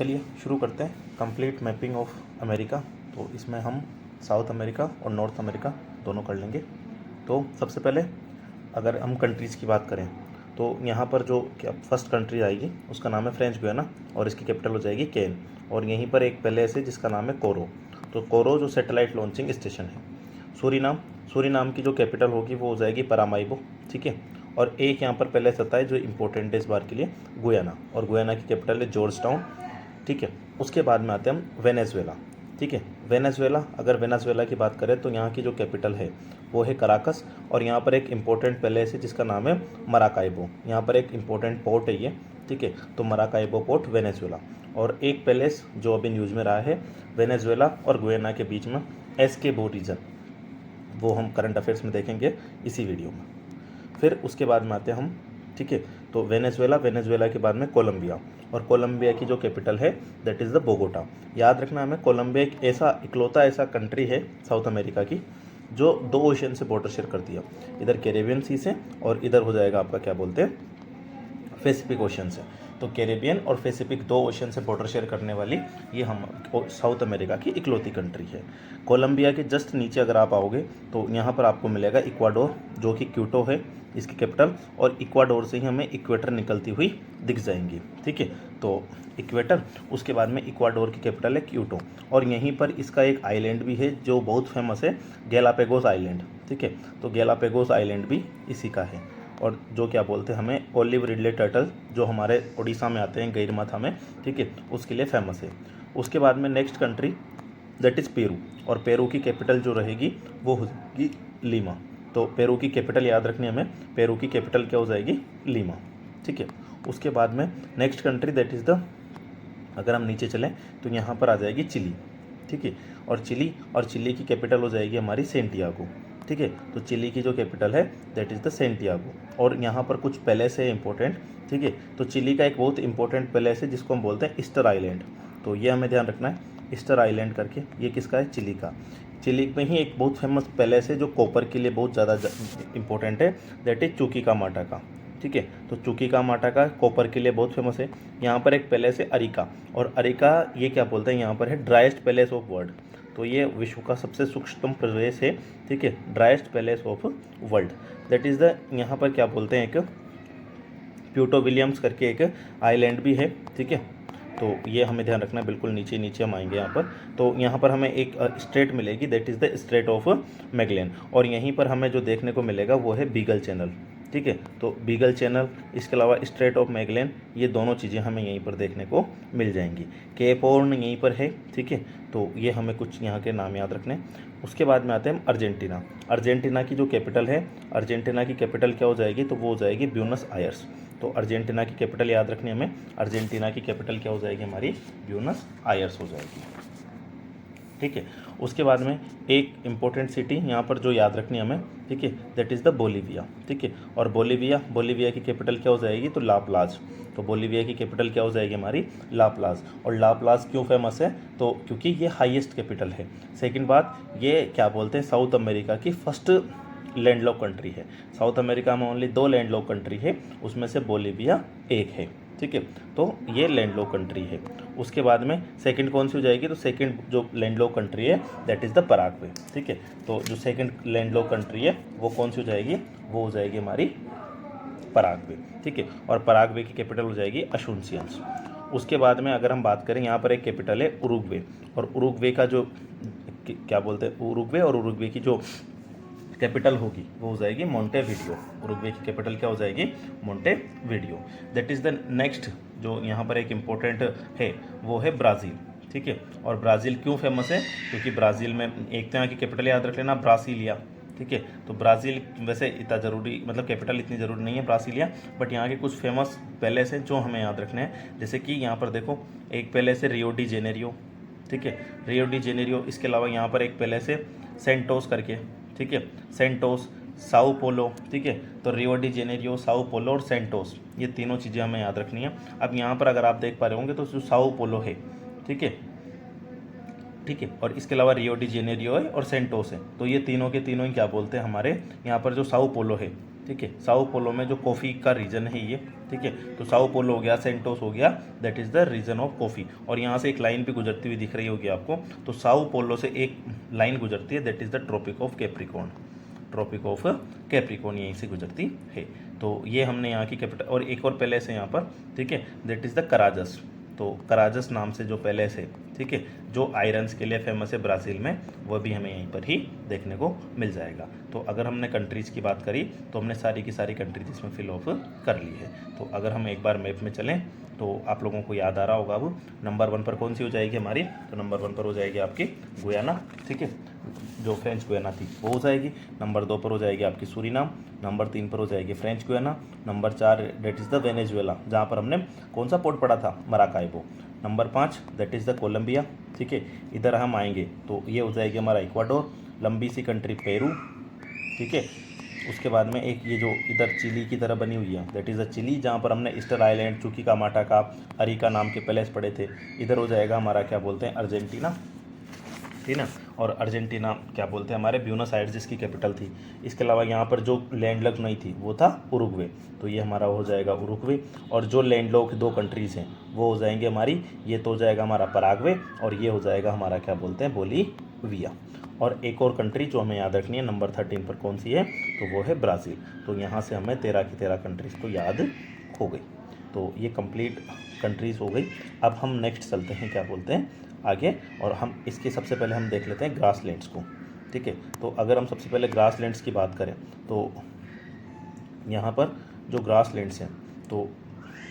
चलिए शुरू करते हैं कंप्लीट मैपिंग ऑफ अमेरिका। तो इसमें हम साउथ अमेरिका और नॉर्थ अमेरिका दोनों कर लेंगे। तो सबसे पहले अगर हम कंट्रीज़ की बात करें तो यहाँ पर जो फर्स्ट कंट्री आएगी उसका नाम है फ्रेंच गुयाना और इसकी कैपिटल हो जाएगी केन। और यहीं पर एक पैलेस है जिसका नाम है कोरो। तो कोरो जो सैटेलाइट लॉन्चिंग स्टेशन है। सूरीनाम की जो कैपिटल होगी वो हो जाएगी परामाइबो, ठीक है। और एक यहाँ पर पैलेस आता है जो इंपॉर्टेंट है इस बार के लिए, गुयाना, और गुयाना की कैपिटल है जॉर्ज टाउन, ठीक है। उसके बाद में आते हैं हम वेनेजुएला, ठीक है। अगर वेनेजुएला की बात करें तो यहाँ की जो कैपिटल है वो है कराकस और यहाँ पर एक इम्पोर्टेंट पैलेस है जिसका नाम है मराकाइबो। यहाँ पर एक इम्पोर्टेंट पोर्ट है ये, ठीक है। तो मराकाइबो पोर्ट वेनेजुएला। और एक पैलेस जो अभी न्यूज़ में रहा है वेनेजुएला और गुयाना के बीच में, एस्केबो रीजन, वो हम करंट अफेयर्स में देखेंगे इसी वीडियो में। फिर उसके बाद में आते हैं हम, ठीक है। तो वेनेजुएला के बाद में कोलंबिया, और कोलंबिया की जो कैपिटल है दैट इज़ द बोगोटा। याद रखना हमें, कोलंबिया एक इकलौता ऐसा कंट्री है साउथ अमेरिका की जो 2 ओशन से बॉर्डर शेयर करती है, इधर कैरेबियन सी से और इधर हो जाएगा आपका क्या बोलते हैं पैसिफिक ओशन से। तो कैरेबियन और पैसिफिक 2 ओशन से बॉर्डर शेयर करने वाली ये हम साउथ अमेरिका की इकलौती कंट्री है। कोलंबिया के जस्ट नीचे अगर आप आओगे तो यहाँ पर आपको मिलेगा इक्वाडोर, जो कि क्यूटो है इसकी कैपिटल, और इक्वाडोर से ही हमें इक्वेटर निकलती हुई दिख जाएंगी, ठीक है। तो इक्वेटर, उसके बाद में इक्वाडोर की कैपिटल है क्यूटो, और यहीं पर इसका एक आइलैंड भी है जो बहुत फेमस है, गैलापेगोस आइलैंड, ठीक है। तो गैलापेगोस आइलैंड भी इसी का है। और जो क्या बोलते हैं हमें ओलिव रिडले टर्टल जो हमारे उड़ीसा में आते हैं गैरमाथा में, ठीक है, उसके लिए फेमस है। उसके बाद में next country that is Peru, और पेरू की कैपिटल जो रहेगी वो हो जाएगी लीमा। तो पेरू की कैपिटल याद रखनी हमें, पेरू की कैपिटल क्या हो जाएगी, लीमा, ठीक है। उसके बाद में next country that is the, अगर हम नीचे चलें तो यहाँ पर आ जाएगी चिली, ठीक है। और चिली की कैपिटल हो जाएगी हमारी सेंटियागो, ठीक है। तो चिली की जो कैपिटल है दैट इज़ द सेंटियागो। और यहाँ पर कुछ पैलेस है इंपॉर्टेंट, ठीक है। तो चिली का एक बहुत इंपॉर्टेंट पैलेस है जिसको हम बोलते हैं ईस्टर आइलैंड। तो ये हमें ध्यान रखना है, ईस्टर आइलैंड करके, ये किसका है, चिली का। चिली में ही एक बहुत फेमस पैलेस है जो कॉपर के लिए बहुत ज़्यादा इंपॉर्टेंट है, दैट इज चुकीकामाटा का, ठीक है। तो चुकीकामाटा का कॉपर के लिए बहुत फेमस है। यहाँ पर एक पैलेस है अरिका, और अरिका ये क्या बोलते हैं यहाँ पर है ड्राइस्ट पैलेस ऑफ वर्ल्ड। तो ये विश्व का सबसे सूक्ष्म प्रदेश है, ठीक है, driest palace of world. That is the, यहाँ पर क्या बोलते हैं, एक प्यूटो विलियम्स करके एक आइलैंड भी है, ठीक है। तो ये हमें ध्यान रखना है, बिल्कुल नीचे हम आएंगे यहाँ पर। तो यहाँ पर हमें एक स्ट्रेट मिलेगी that is the straight of Magellan, और यहीं पर हमें जो देखने को मिलेगा वो है बीगल चैनल, ठीक है। तो बीगल चैनल, इसके अलावा स्ट्रेट ऑफ मैगलेन, ये दोनों चीज़ें हमें यहीं पर देखने को मिल जाएंगी। केप हॉर्न यहीं पर है, ठीक है। तो ये हमें कुछ यहाँ के नाम याद रखने। उसके बाद में आते हैं अर्जेंटीना। अर्जेंटीना की जो कैपिटल है, अर्जेंटीना की कैपिटल क्या हो जाएगी, तो वो हो जाएगी ब्यूनस आयर्स। तो अर्जेंटीना की कैपिटल याद रखनी हमें, अर्जेंटीना की कैपिटल क्या हो जाएगी हमारी, ब्यूनस आयर्स हो जाएगी, ठीक है। उसके बाद में एक इम्पोर्टेंट सिटी यहाँ पर जो याद रखनी हमें, ठीक है, दैट इज़ द बोलीविया, ठीक है। और बोलीविया की कैपिटल क्या हो जाएगी, तो लाप्लाज। तो बोलीविया की कैपिटल क्या हो जाएगी हमारी, लाप्लाज। और लाप्लाज क्यों फेमस है, तो क्योंकि ये हाईएस्ट कैपिटल है। सेकंड बात, ये क्या बोलते हैं साउथ अमेरिका की फर्स्ट लैंडलॉक कंट्री है। साउथ अमेरिका में ओनली 2 लैंडलॉक कंट्री है, उसमें से बोलीविया एक है, ठीक है। तो ये लैंडलॉक कंट्री है। उसके बाद में सेकंड कौन सी हो जाएगी, तो सेकंड जो लैंडलॉक कंट्री है दैट इज़ द पराग्वे, ठीक है। तो जो सेकंड लैंडलॉक कंट्री है वो कौन सी हो जाएगी, वो हो जाएगी हमारी पराग्वे, ठीक है। और पराग्वे की कैपिटल हो जाएगी असूंसियंस। उसके बाद में अगर हम बात करें, यहाँ पर एक कैपिटल है उरुग्वे, और उरुग्वे का जो क्या बोलते हैं, उरुग्वे और उरुग्वे की जो कैपिटल होगी वो हो जाएगी मोंटेविडियो। उरुग्वे की कैपिटल क्या हो जाएगी, मोंटेविडियो। दैट इज़ द नेक्स्ट जो यहाँ पर एक इम्पोर्टेंट है वो है ब्राज़ील, ठीक है। और ब्राज़ील क्यों फेमस है, क्योंकि ब्राज़ील में एक तरह की कैपिटल याद रख लेना, ब्रासीलिया, ठीक है। तो ब्राज़ील वैसे इतना ज़रूरी, मतलब कैपिटल इतनी ज़रूरी नहीं है ब्रासीलिया, बट यहाँ के कुछ फेमस पैलेस हैं जो हमें याद रखने हैं। जैसे कि यहाँ पर देखो एक पैलेस है रियो डी जेनेरियो, ठीक है, रियो डी जेनेरियो। इसके अलावा यहाँ पर एक पैलेस है सेंटोस करके, ठीक है, सेंटोस, साओ पोलो, ठीक है। तो Rio de Janeiro, Sao Paulo और सेंटोस, ये तीनों चीज़ें हमें याद रखनी है। अब यहाँ पर अगर आप देख पा रहे होंगे तो जो साओ पोलो है, ठीक है, ठीक है, और इसके अलावा रियो डी जेनेरियो है और सेंटोस है। तो ये तीनों के तीनों ही क्या बोलते हैं हमारे यहाँ पर जो साओ पोलो है, ठीक है। साओ पोलो में जो कॉफ़ी का रीजन है ये, ठीक है। तो साओ पोलो हो गया, सेंटोस हो गया, that is the region of coffee. और यहाँ से एक लाइन भी गुजरती हुई दिख रही होगी आपको। तो साओ पोलो से एक लाइन गुजरती है, that is the Tropic of Capricorn. Tropic of Capricorn यहीं से गुजरती है। तो ये हमने यहाँ की कैपिटल, और एक और पैलेस है यहाँ पर, ठीक है, दैट इज़ द कराजस। तो कराजस नाम से जो पैलेस है, ठीक है, जो आयरन्स के लिए फेमस है ब्राज़ील में, वह भी हमें यहीं पर ही देखने को मिल जाएगा। तो अगर हमने कंट्रीज़ की बात करी तो हमने सारी की सारी कंट्रीज इसमें फिल ऑफ कर ली है। तो अगर हम एक बार मैप में चलें तो आप लोगों को याद आ रहा होगा अब नंबर 1 पर कौन सी हो जाएगी हमारी, तो नंबर 1 पर हो जाएगी आपकी गुयाना, ठीक है, जो फ्रेंच गुयाना थी वो हो जाएगी। नंबर 2 पर हो जाएगी आपकी सूरीनाम। नंबर 3 पर हो जाएगी French Guiana. Number 4 that is the Venezuela, जहाँ पर हमने कौन सा पोर्ट पढ़ा था, Maracaibo. Number 5 that is the Colombia, ठीक है। इधर हम आएंगे तो ये हो जाएगी हमारा इक्वाडोर, लंबी सी कंट्री पेरू, ठीक है। उसके बाद में एक ये जो इधर चिली की तरह बनी हुई है, दैट इज़ द चिली, जहाँ पर हमने ईस्टर आइलैंड, चुकी का माटा का, अरिका नाम के पैलेस पड़े थे। इधर हो जाएगा हमारा क्या बोलते हैं, अर्जेंटीना, ठीक ना। और अर्जेंटीना क्या बोलते हैं हमारे, ब्यूनस आयर्स जिसकी कैपिटल थी। इसके अलावा यहाँ पर जो लैंडलॉक नहीं थी वो था उरुग्वे, तो ये हमारा हो जाएगा उरुग्वे। और जो लैंडलॉक 2 कंट्रीज़ हैं वो हो जाएंगे हमारी, ये तो हो जाएगा हमारा पराग्वे, और ये हो जाएगा हमारा क्या बोलते हैं, बोलीविया। और एक और कंट्री जो हमें याद रखनी है नंबर 13 पर कौन सी है, तो वो है ब्राज़ील। तो यहाँ से हमें 13 की 13 कंट्रीज़ तो याद हो गई। तो ये कंप्लीट कंट्रीज़ हो गई। अब हम नेक्स्ट चलते हैं क्या बोलते हैं आगे, और हम इसके सबसे पहले हम देख लेते हैं ग्रासलैंड्स को, ठीक है। तो अगर हम सबसे पहले ग्रासलैंड्स की बात करें तो यहाँ पर जो ग्रासलैंड्स हैं, तो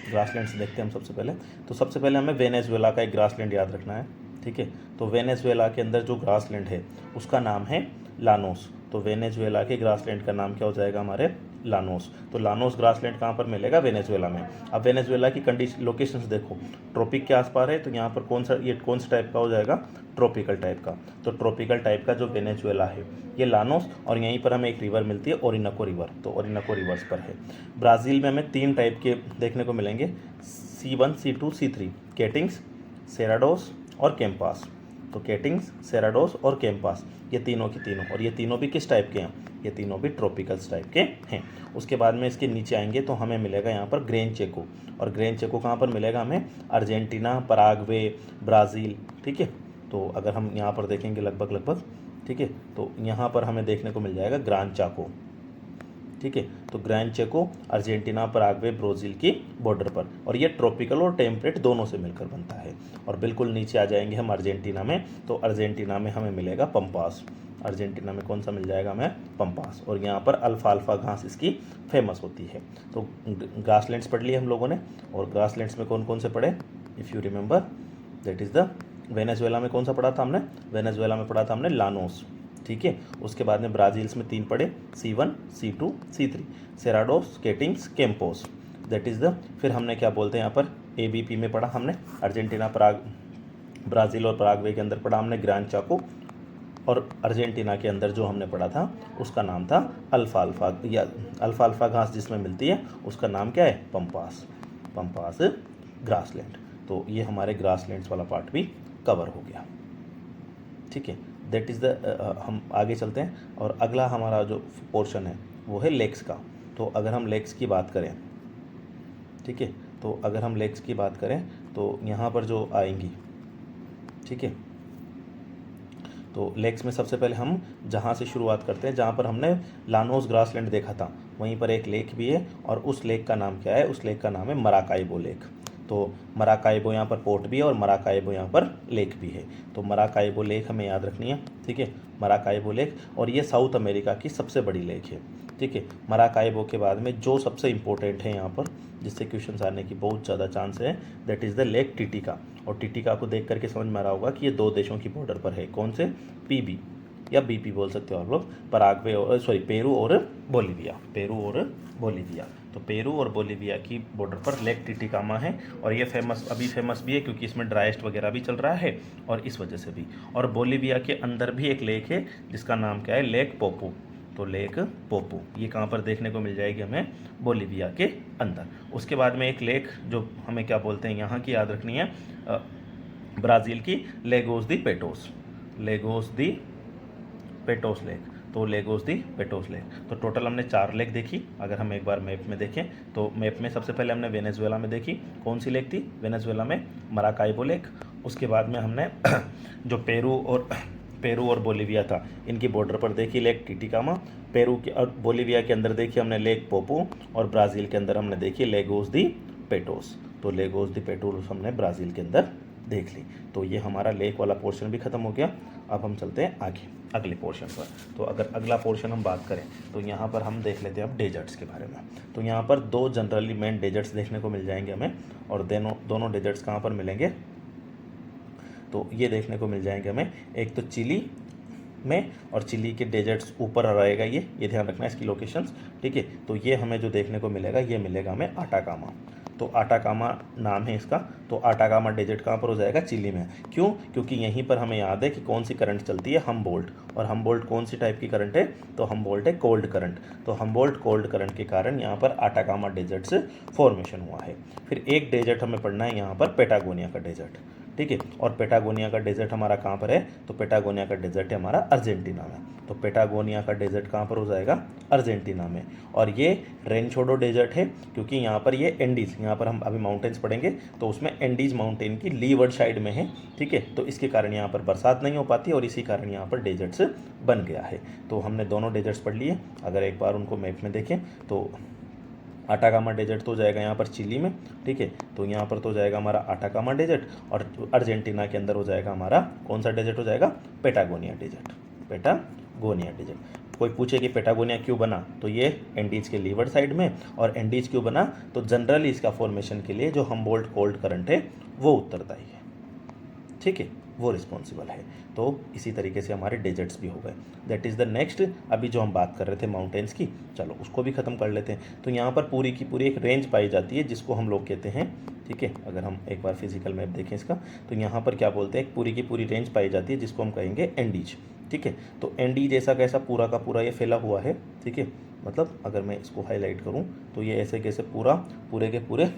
ग्रासलैंड्स देखते हैं हम सबसे पहले। तो सबसे पहले हमें वेनेजुएला का एक ग्रासलैंड याद रखना है, ठीक है। तो वेनेजुएला के अंदर जो ग्रासलैंड है उसका नाम है लानोस। तो वेनेजुएला के ग्रासलैंड का नाम क्या हो जाएगा हमारे, लानोस। तो लानोस ग्रासलैंड कहाँ पर मिलेगा, वेनेजुएला में। अब वेनेजुएला की कंडीशन लोकेशंस देखो, ट्रॉपिक के आसपास है, तो यहाँ पर कौन सा, ये कौन सा टाइप का हो जाएगा, ट्रॉपिकल टाइप का। तो ट्रॉपिकल टाइप का जो वेनेजुएला है ये लानोस, और यहीं पर हमें एक रिवर मिलती है ओरिनाको रिवर, तो ओरिनाको रिवर्स पर है। ब्राज़ील में हमें 3 टाइप के देखने को मिलेंगे, C1 C2 C3, केटिंग्स, सेराडोस और कैंपास। तो केटिंग्स, सेराडोस और कैंपास, ये तीनों की तीनों, और ये तीनों भी किस टाइप के हैं, ये तीनों भी ट्रॉपिकल्स टाइप के हैं। उसके बाद में इसके नीचे आएंगे तो हमें मिलेगा यहाँ पर ग्रेन चेको, और ग्रेन चेको कहाँ पर मिलेगा हमें, अर्जेंटीना, पराग्वे, ब्राज़ील, ठीक है। तो अगर हम यहाँ पर देखेंगे लगभग, ठीक है, तो यहाँ पर हमें देखने को मिल जाएगा ग्रान चाको, ठीक है। तो ग्रैंड चेको अर्जेंटीना, पराग्वे, ब्राज़ील की बॉर्डर पर, और ये ट्रॉपिकल और टेम्परेट दोनों से मिलकर बनता है। और बिल्कुल नीचे आ जाएंगे हम अर्जेंटीना में, तो अर्जेंटीना में हमें मिलेगा पंपास। अर्जेंटीना में कौन सा मिल जाएगा हमें, पंपास। और यहाँ पर अल्फाल्फा घास इसकी फेमस होती है। तो ग्रासलैंड्स पढ़ लिए हम लोगों ने, और ग्रासलैंड्स में कौन कौन से पढ़े, if you remember, that is the Venezuela में कौन सा पढ़ा था हमने, वेनेजुएला में पढ़ा था हमने लानोस, ठीक है। उसके बाद में ब्राज़ील्स में 3 पढ़े, C1 C2 C3, Cerrados, Caatingas, Campos, that is the. फिर हमने क्या बोलते हैं यहाँ पर ABP में पढ़ा हमने, अर्जेंटीना, ब्राज़ील और पराग्वे के अंदर पढ़ा हमने ग्रान चाको, और अर्जेंटीना के अंदर जो हमने पढ़ा था उसका नाम था अल्फाल्फा, या अल्फाल्फा घास जिसमें मिलती है उसका नाम क्या है, पंपास, पंपास ग्रासलैंड। तो ये हमारे ग्रासलैंड्स वाला पार्ट भी कवर हो गया, ठीक है। दैट इज़ द, हम आगे चलते हैं, और अगला हमारा जो पोर्शन है वो है लेक्स का। तो अगर हम लेक्स की बात करें, ठीक है, तो अगर हम लेक्स की बात करें तो यहाँ पर जो आएंगी, ठीक है। तो लेक्स में सबसे पहले हम जहाँ से शुरुआत करते हैं, जहाँ पर हमने लानोस ग्रासलैंड देखा था वहीं पर एक लेक भी है, और उस लेक का नाम क्या है, उस लेक का नाम है मराकाइबो लेक। तो मराकाइबो यहाँ पर पोर्ट भी है, और मराकाइबो यहाँ पर लेक भी है। तो मराकाइबो लेक हमें याद रखनी है, ठीक है, मराकाइबो लेक। और ये साउथ अमेरिका की सबसे बड़ी लेक है, ठीक है। मराकाइबो के बाद में जो सबसे इम्पोर्टेंट है यहाँ पर, जिससे क्वेश्चन आने की बहुत ज़्यादा चांस है, दैट इज़ द लेक टिटिका। और टिटिका को देख करके समझ में आ रहा होगा कि ये 2 देशों की बॉर्डर पर है, कौन से, PB या BP बोल सकते हो आप लोग, पराग्वे और पेरू और बोलीविया, पेरू और बोलीविया। तो पेरू और बोलीविया की बॉर्डर पर लेक टिटिकामा है, और ये फेमस, अभी फेमस भी है क्योंकि इसमें ड्राइस्ट वगैरह भी चल रहा है, और इस वजह से भी। और बोलीविया के अंदर भी एक लेक है जिसका नाम क्या है, लेक पोपो। तो लेक पोपो ये कहाँ पर देखने को मिल जाएगी हमें, बोलीविया के अंदर। उसके बाद में एक लेक जो हमें क्या बोलते हैं यहाँ की याद रखनी है, ब्राज़ील की लेगोस दी पेटोस, लेगोस दी पेटोस लेक। तो लेगोस दी पेटोस लेक। तो टोटल हमने 4 लेक देखी। अगर हम एक बार मैप में देखें तो मैप में सबसे पहले हमने वेनेजुएला में देखी। कौन सी लेक थी? वेनेजुएला में मराकाइबो लेक। उसके बाद में हमने जो पेरू और बोलीविया था, इनकी बॉर्डर पर देखी लेक टिटिकामा। पेरू के और बोलीविया के अंदर देखी हमने लेक पोपो, और ब्राज़ील के अंदर हमने देखी लेगोस दी पेटोस। तो लेगोस दी पेटोस हमने ब्राज़ील के अंदर देख ली। तो ये हमारा लेक वाला पोर्शन भी ख़त्म हो गया। अब हम चलते हैं आगे अगले पोर्शन पर। तो अगर अगला पोर्शन हम बात करें तो यहाँ पर हम देख लेते हैं अब डेजर्ट्स के बारे में। तो यहाँ पर 2 जनरली मेन डेजर्ट्स देखने को मिल जाएंगे हमें, और दोनों डेजर्ट्स कहाँ पर मिलेंगे? तो ये देखने को मिल जाएंगे हमें, एक तो चिली में, और चिली के डेजर्ट्स ऊपर रहेगा ये ध्यान रखना है इसकी लोकेशंस, ठीक है। तो ये हमें जो देखने को मिलेगा ये मिलेगा हमें आटाकामा। तो आटाकामा नाम है इसका। तो आटाकामा डेजर्ट कहाँ पर हो जाएगा? चिली में। क्यों? क्योंकि यहीं पर हमें याद है कि कौन सी करंट चलती है? हमबोल्ट। और हमबोल्ट कौन सी टाइप की करंट है? तो हमबोल्ट है कोल्ड करंट। तो हमबोल्ट कोल्ड करंट के कारण यहाँ पर आटाकामा डेजर्ट्स फॉर्मेशन हुआ है। फिर एक डेजर्ट हमें पढ़ना है यहाँ पर, पेटागोनिया का डेजर्ट, ठीक है। और पेटागोनिया का डेजर्ट हमारा कहाँ पर है? तो पेटागोनिया का डेजर्ट है हमारा अर्जेंटीना में। तो पेटागोनिया का डेजर्ट कहाँ पर हो जाएगा? अर्जेंटीना में। और ये रेनशोडो डेजर्ट है, क्योंकि यहाँ पर ये एंडीज, यहाँ पर हम अभी माउंटेन्स पढ़ेंगे तो उसमें एंडीज माउंटेन की लीवर्ड साइड में है, ठीक है। तो इसके कारण यहाँ पर बरसात नहीं हो पाती, और इसी कारण यहाँ पर डेजर्ट्स बन गया है। तो हमने दोनों डेजर्ट्स पढ़ लिए। अगर एक बार उनको मैप में देखें तो आटाकामा डेजर्ट तो जाएगा यहाँ पर चिली में, ठीक है। तो यहाँ पर तो जाएगा हमारा आटाकामा डेजर्ट, और अर्जेंटीना के अंदर हो जाएगा हमारा कौन सा डेजर्ट हो जाएगा? Patagonia desert. Patagonia desert. कोई पूछे कि पेटागोनिया क्यों बना, तो ये एंडीज के लीवर्ड साइड में। और एंडीज क्यों बना? तो जनरली इसका फॉर्मेशन के लिए जो हमबोल्ट कोल्ड करंट है वो उत्तरदायी है, ठीक है, वो रिस्पॉन्सिबल है। तो इसी तरीके से हमारे डेजर्ट्स भी हो गए। That is the next. अभी जो हम बात कर रहे थे माउंटेन्स की, चलो उसको भी ख़त्म कर लेते हैं। तो यहाँ पर पूरी की पूरी एक रेंज पाई जाती है जिसको हम लोग कहते हैं, ठीक है। अगर हम एक बार फिजिकल मैप देखें इसका, तो यहाँ पर क्या बोलते हैं, पूरी की पूरी रेंज पाई जाती है जिसको हम कहेंगे एंडीज, ठीक है। तो एंडीज ऐसा कैसा पूरा का पूरा ये फैला हुआ है, ठीक है। मतलब अगर मैं इसको हाईलाइट करूँ तो ये ऐसे कैसे पूरे के पूरे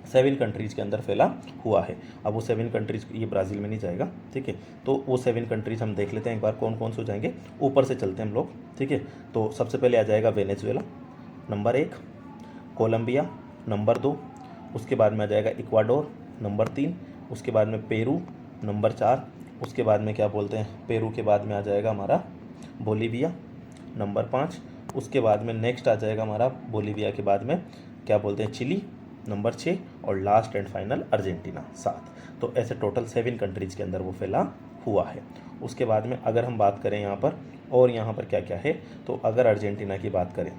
7 कंट्रीज़ के अंदर फैला हुआ है। अब वो 7 कंट्रीज़, ये ब्राज़ील में नहीं जाएगा, ठीक है। तो वो 7 कंट्रीज़ हम देख लेते हैं एक बार कौन कौन से हो जाएंगे। ऊपर से चलते हैं हम लोग, ठीक है। तो सबसे पहले आ जाएगा वेनेजुएला नंबर 1, कोलंबिया नंबर 2, उसके बाद में आ जाएगा इक्वाडोर नंबर 3, उसके बाद में पेरू नंबर 4, उसके बाद में क्या बोलते हैं, पेरू के बाद में आ जाएगा हमारा बोलीविया नंबर 5, उसके बाद में नेक्स्ट आ जाएगा हमारा बोलीविया के बाद में क्या बोलते हैं, चिली नंबर 6, और लास्ट एंड फाइनल अर्जेंटीना 7। तो ऐसे टोटल 7 कंट्रीज़ के अंदर वो फैला हुआ है। उसके बाद में अगर हम बात करें यहाँ पर, और यहाँ पर क्या क्या है, तो अगर अर्जेंटीना की बात करें,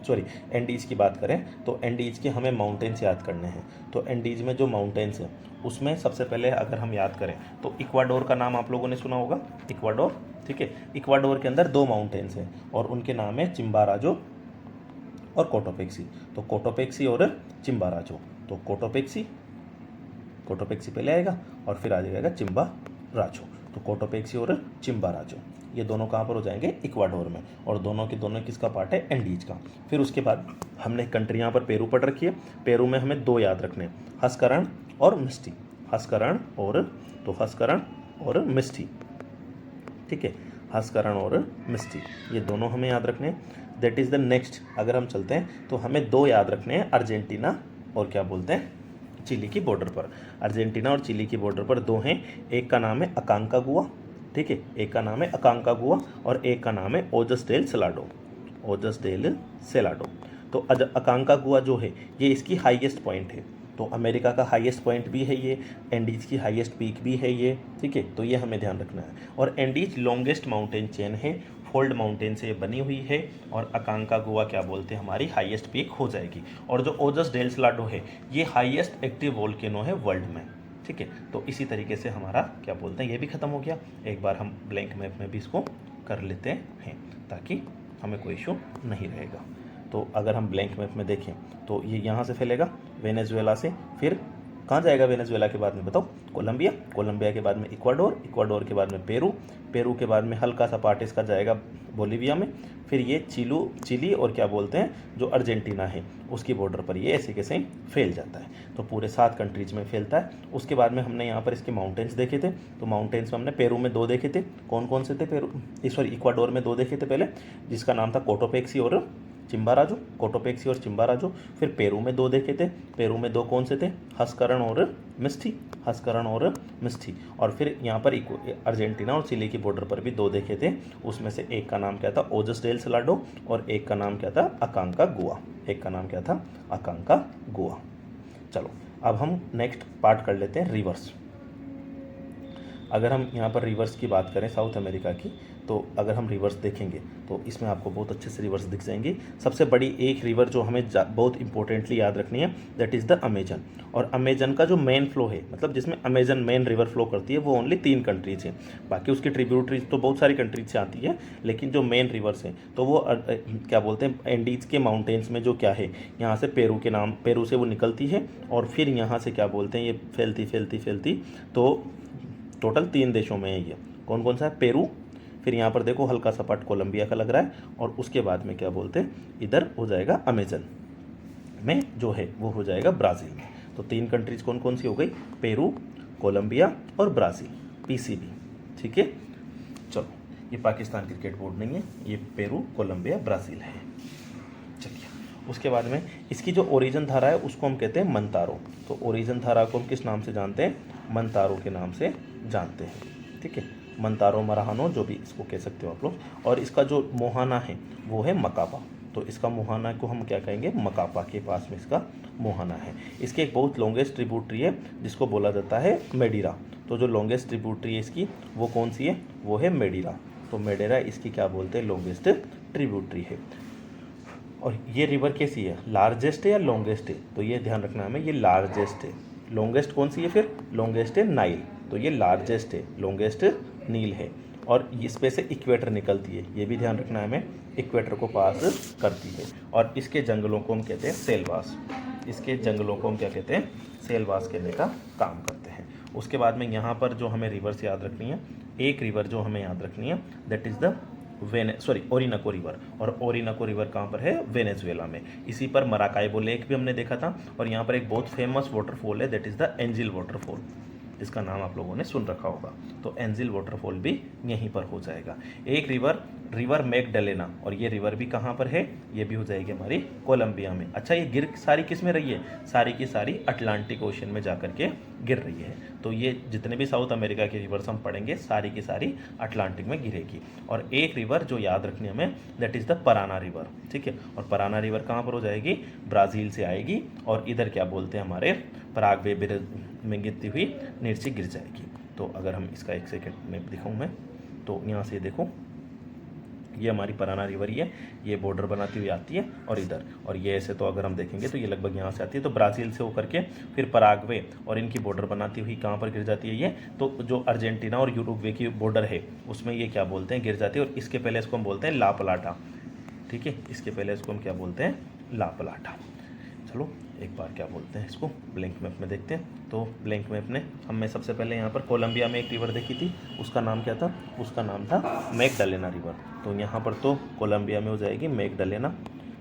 सॉरी एंडीज़ की बात करें, तो एंडीज़ के हमें माउंटेन्स याद करने हैं। तो एंडीज़ में जो माउंटेन्स हैं उसमें सबसे पहले अगर हम याद करें तो इक्वाडोर का नाम आप लोगों ने सुना होगा, इक्वाडोर, ठीक है। इक्वाडोर के अंदर 2 माउंटेन्स हैं और उनके नाम है चिम्बाराजो और कोटोपेक्सी। तो कोटोपेक्सी और चिम्बाराजो। तो कोटोपेक्सी पहले आएगा और फिर आ जाएगा चिम्बाराजो। तो कोटोपेक्सी और चिम्बाराजो ये दोनों कहाँ पर हो जाएंगे? इक्वाडोर में। और दोनों के दोनों किसका पार्ट है? एंडीज का। फिर उसके बाद हमने कंट्री यहाँ पर पेरू पढ़ रखी है। पेरू में हमें 2 याद रखने हैं, हस्करण और मिस्टी। हस्करण और मिस्टी, ठीक है। हस्करण और मिस्टी ये दोनों हमें याद रखने हैं। That is the next. अगर हम चलते हैं तो हमें 2 याद रखने हैं, अर्जेंटीना और क्या बोलते हैं, चिली की बॉर्डर पर। अर्जेंटीना और चिली की बॉर्डर पर 2 हैं, एक का नाम है अकांकागुआ, ठीक है, एक का नाम है अकांकागुआ और एक का नाम है ओजस डेल सेलाडो। तो अकांकागुआ जो है ये इसकी हाईएस्ट पॉइंट है। तो अमेरिका का हाईएस्ट पॉइंट भी है ये, एंडीज़ की हाईएस्ट पीक भी है ये, ठीक है। तो ये हमें ध्यान रखना है। और एंडीज लॉन्गेस्ट माउंटेन चेन है, फोल्ड माउंटेन से बनी हुई है। और अकांकागुआ क्या बोलते हैं, हमारी हाईएस्ट पीक हो जाएगी। और जो ओजस डेल सेलाडो है ये हाईएस्ट एक्टिव वोल्केनो है वर्ल्ड में, ठीक है। तो इसी तरीके से हमारा क्या बोलते हैं ये भी ख़त्म हो गया। एक बार हम ब्लैंक मैप में भी इसको कर लेते हैं ताकि हमें कोई इशू नहीं रहेगा। तो अगर हम ब्लैंक मैप में देखें तो ये यहाँ से फैलेगा वेनेजुएला से, फिर कहाँ जाएगा वेनेजुएला के बाद में बताओ? कोलंबिया के बाद में इक्वाडोर के बाद में पेरू के बाद में हल्का सा पार्ट इसका जाएगा बोलीविया में, फिर ये चिली और क्या बोलते हैं जो अर्जेंटीना है उसकी बॉर्डर पर ये ऐसे कैसे फैल जाता है। तो पूरे 7 कंट्रीज में फैलता है। उसके बाद में हमने यहाँ पर इसके माउंटेन्स देखे थे। तो माउंटेन्स में हमने पेरू में 2 देखे थे। कौन कौन से थे? इक्वाडोर में 2 देखे थे पहले, जिसका नाम था कोटोपेक्सी और चिम्बाराजो। फिर पेरू में 2 देखे थे। पेरू में 2 कौन से थे? हस्करण और मिस्टी। और फिर यहाँ पर अर्जेंटीना और चिली की बॉर्डर पर भी 2 देखे थे। उसमें से एक का नाम क्या था? ओजस डेल सलाडो, और एक का नाम क्या था? अकांका गुआ। चलो अब हम नेक्स्ट पार्ट कर लेते हैं रिवर्स। अगर हम यहाँ पर रिवर्स की बात करें साउथ अमेरिका की, तो अगर हम रिवर्स देखेंगे तो इसमें आपको बहुत अच्छे से रिवर्स दिख जाएंगी। सबसे बड़ी एक रिवर जो हमें बहुत इंपॉर्टेंटली याद रखनी है, दैट इज़ द अमेजन। और अमेजन का जो मेन फ्लो है, मतलब जिसमें अमेजन मेन रिवर फ्लो करती है, वो ओनली 3 कंट्रीज हैं। बाकी उसकी ट्रिब्यूटरीज तो बहुत सारी कंट्रीज से आती है, लेकिन जो मेन रिवर्स हैं तो वो क्या बोलते हैं, एंडीज के माउंटेन्स में जो क्या है, यहाँ से पेरू से वो निकलती है, और फिर यहाँ से क्या बोलते हैं, ये फैलती तो टोटल 3 देशों में है ये। कौन कौन सा है? पेरू, फिर यहाँ पर देखो हल्का सा पार्ट कोलंबिया का लग रहा है, और उसके बाद में क्या बोलते हैं, इधर हो जाएगा अमेजन में जो है वो हो जाएगा ब्राज़ील में। तो 3 कंट्रीज कौन कौन सी हो गई? पेरू, कोलंबिया और ब्राज़ील, पीसीबी। ठीक है, चलो ये पाकिस्तान क्रिकेट बोर्ड नहीं है, ये पेरू, कोलंबिया, ब्राज़ील है। चलिए उसके बाद में इसकी जो ओरिजिन धारा है उसको हम कहते हैं मंतारो। तो ओरिजिन धारा को हम किस नाम से जानते हैं? मंतारो के नाम से जानते हैं। ठीक है, मंतारो मराहानो जो भी इसको कह सकते हो आप लोग। और इसका जो मोहाना है वो है मकापा। तो इसका मोहाना को हम क्या कहेंगे? मकापा के पास में इसका मोहाना है। इसकी एक बहुत लॉन्गेस्ट ट्रिब्यूटरी है जिसको बोला जाता है मेडिरा। तो जो लॉन्गेस्ट ट्रिब्यूटरी है इसकी वो कौन सी है? वो है मेडिरा। तो मेडिरा इसकी क्या बोलते हैं? लॉन्गेस्ट ट्रिब्यूटरी है। और ये रिवर कैसी है? लार्जेस्ट है या लॉन्गेस्ट है? तो ये ध्यान रखना हमें, ये लार्जेस्ट है। लॉन्गेस्ट कौन सी है फिर? लॉन्गेस्ट है नाइल, तो ये लार्जेस्ट है, लॉन्गेस्ट नील है। और इस पे से इक्वेटर निकलती है, ये भी ध्यान रखना है हमें, इक्वेटर को पास करती है। और इसके जंगलों को हम कहते हैं सेलवास। इसके जंगलों को हम क्या कहते हैं? सेलवास कहने का काम करते हैं। उसके बाद में यहाँ पर जो हमें रिवर्स याद रखनी है, एक रिवर जो हमें याद रखनी है, दैट इज़ द ओरिनाको रिवर। और ओरिनाको रिवर कहाँ पर है? वेनेजुएला में। इसी पर मराकाइबो लेक भी हमने देखा था। और यहाँ पर एक बहुत फेमस वाटरफॉल है, that is the angel waterfall, जिसका नाम आप लोगों ने सुन रखा होगा। तो एंजिल वाटरफॉल भी यहीं पर हो जाएगा। एक रिवर मैगडालेना, और ये रिवर भी कहाँ पर है? ये भी हो जाएगी हमारी कोलंबिया में। अच्छा, ये सारी किस में रही है? सारी की सारी अटलांटिक ओशन में जाकर के गिर रही है। तो ये जितने भी साउथ अमेरिका की रिवर्स हम पढ़ेंगे सारी की सारी अटलांटिक में गिरेगी। और एक रिवर जो याद रखनी हमें, that is the Parana river. ठीक है, और पराना रिवर कहाँ पर हो जाएगी? ब्राज़ील से आएगी, और इधर क्या बोलते हैं, हमारे पराग्वे में गिरती हुई नीचे गिर जाएगी। तो अगर हम इसका एक सेकेंड में दिखाऊँ मैं, तो यहाँ से देखो, ये हमारी पराना रिवर ही है, ये बॉर्डर बनाती हुई आती है और इधर, और ये ऐसे तो अगर हम देखेंगे तो ये लगभग यहाँ से आती है। तो ब्राज़ील से होकर के फिर पराग्वे और इनकी बॉर्डर बनाती हुई कहाँ पर गिर जाती है? ये तो जो अर्जेंटीना और यूरुग्वे की बॉर्डर है उसमें ये क्या बोलते हैं? गिर जाती है। और इसके पहले इसको हम बोलते हैं ला प्लाटा। ठीक है, इसके पहले इसको हम क्या बोलते हैं? ला प्लाटा। चलो एक बार क्या बोलते हैं इसको, ब्लैंक मैप में देखते हैं। तो ब्लैंक मैप में हमने सबसे पहले यहाँ पर कोलंबिया में एक रिवर देखी थी, उसका नाम क्या था? उसका नाम था मैगडालेना रिवर। तो यहाँ पर तो कोलंबिया में हो जाएगी मैगडालेना।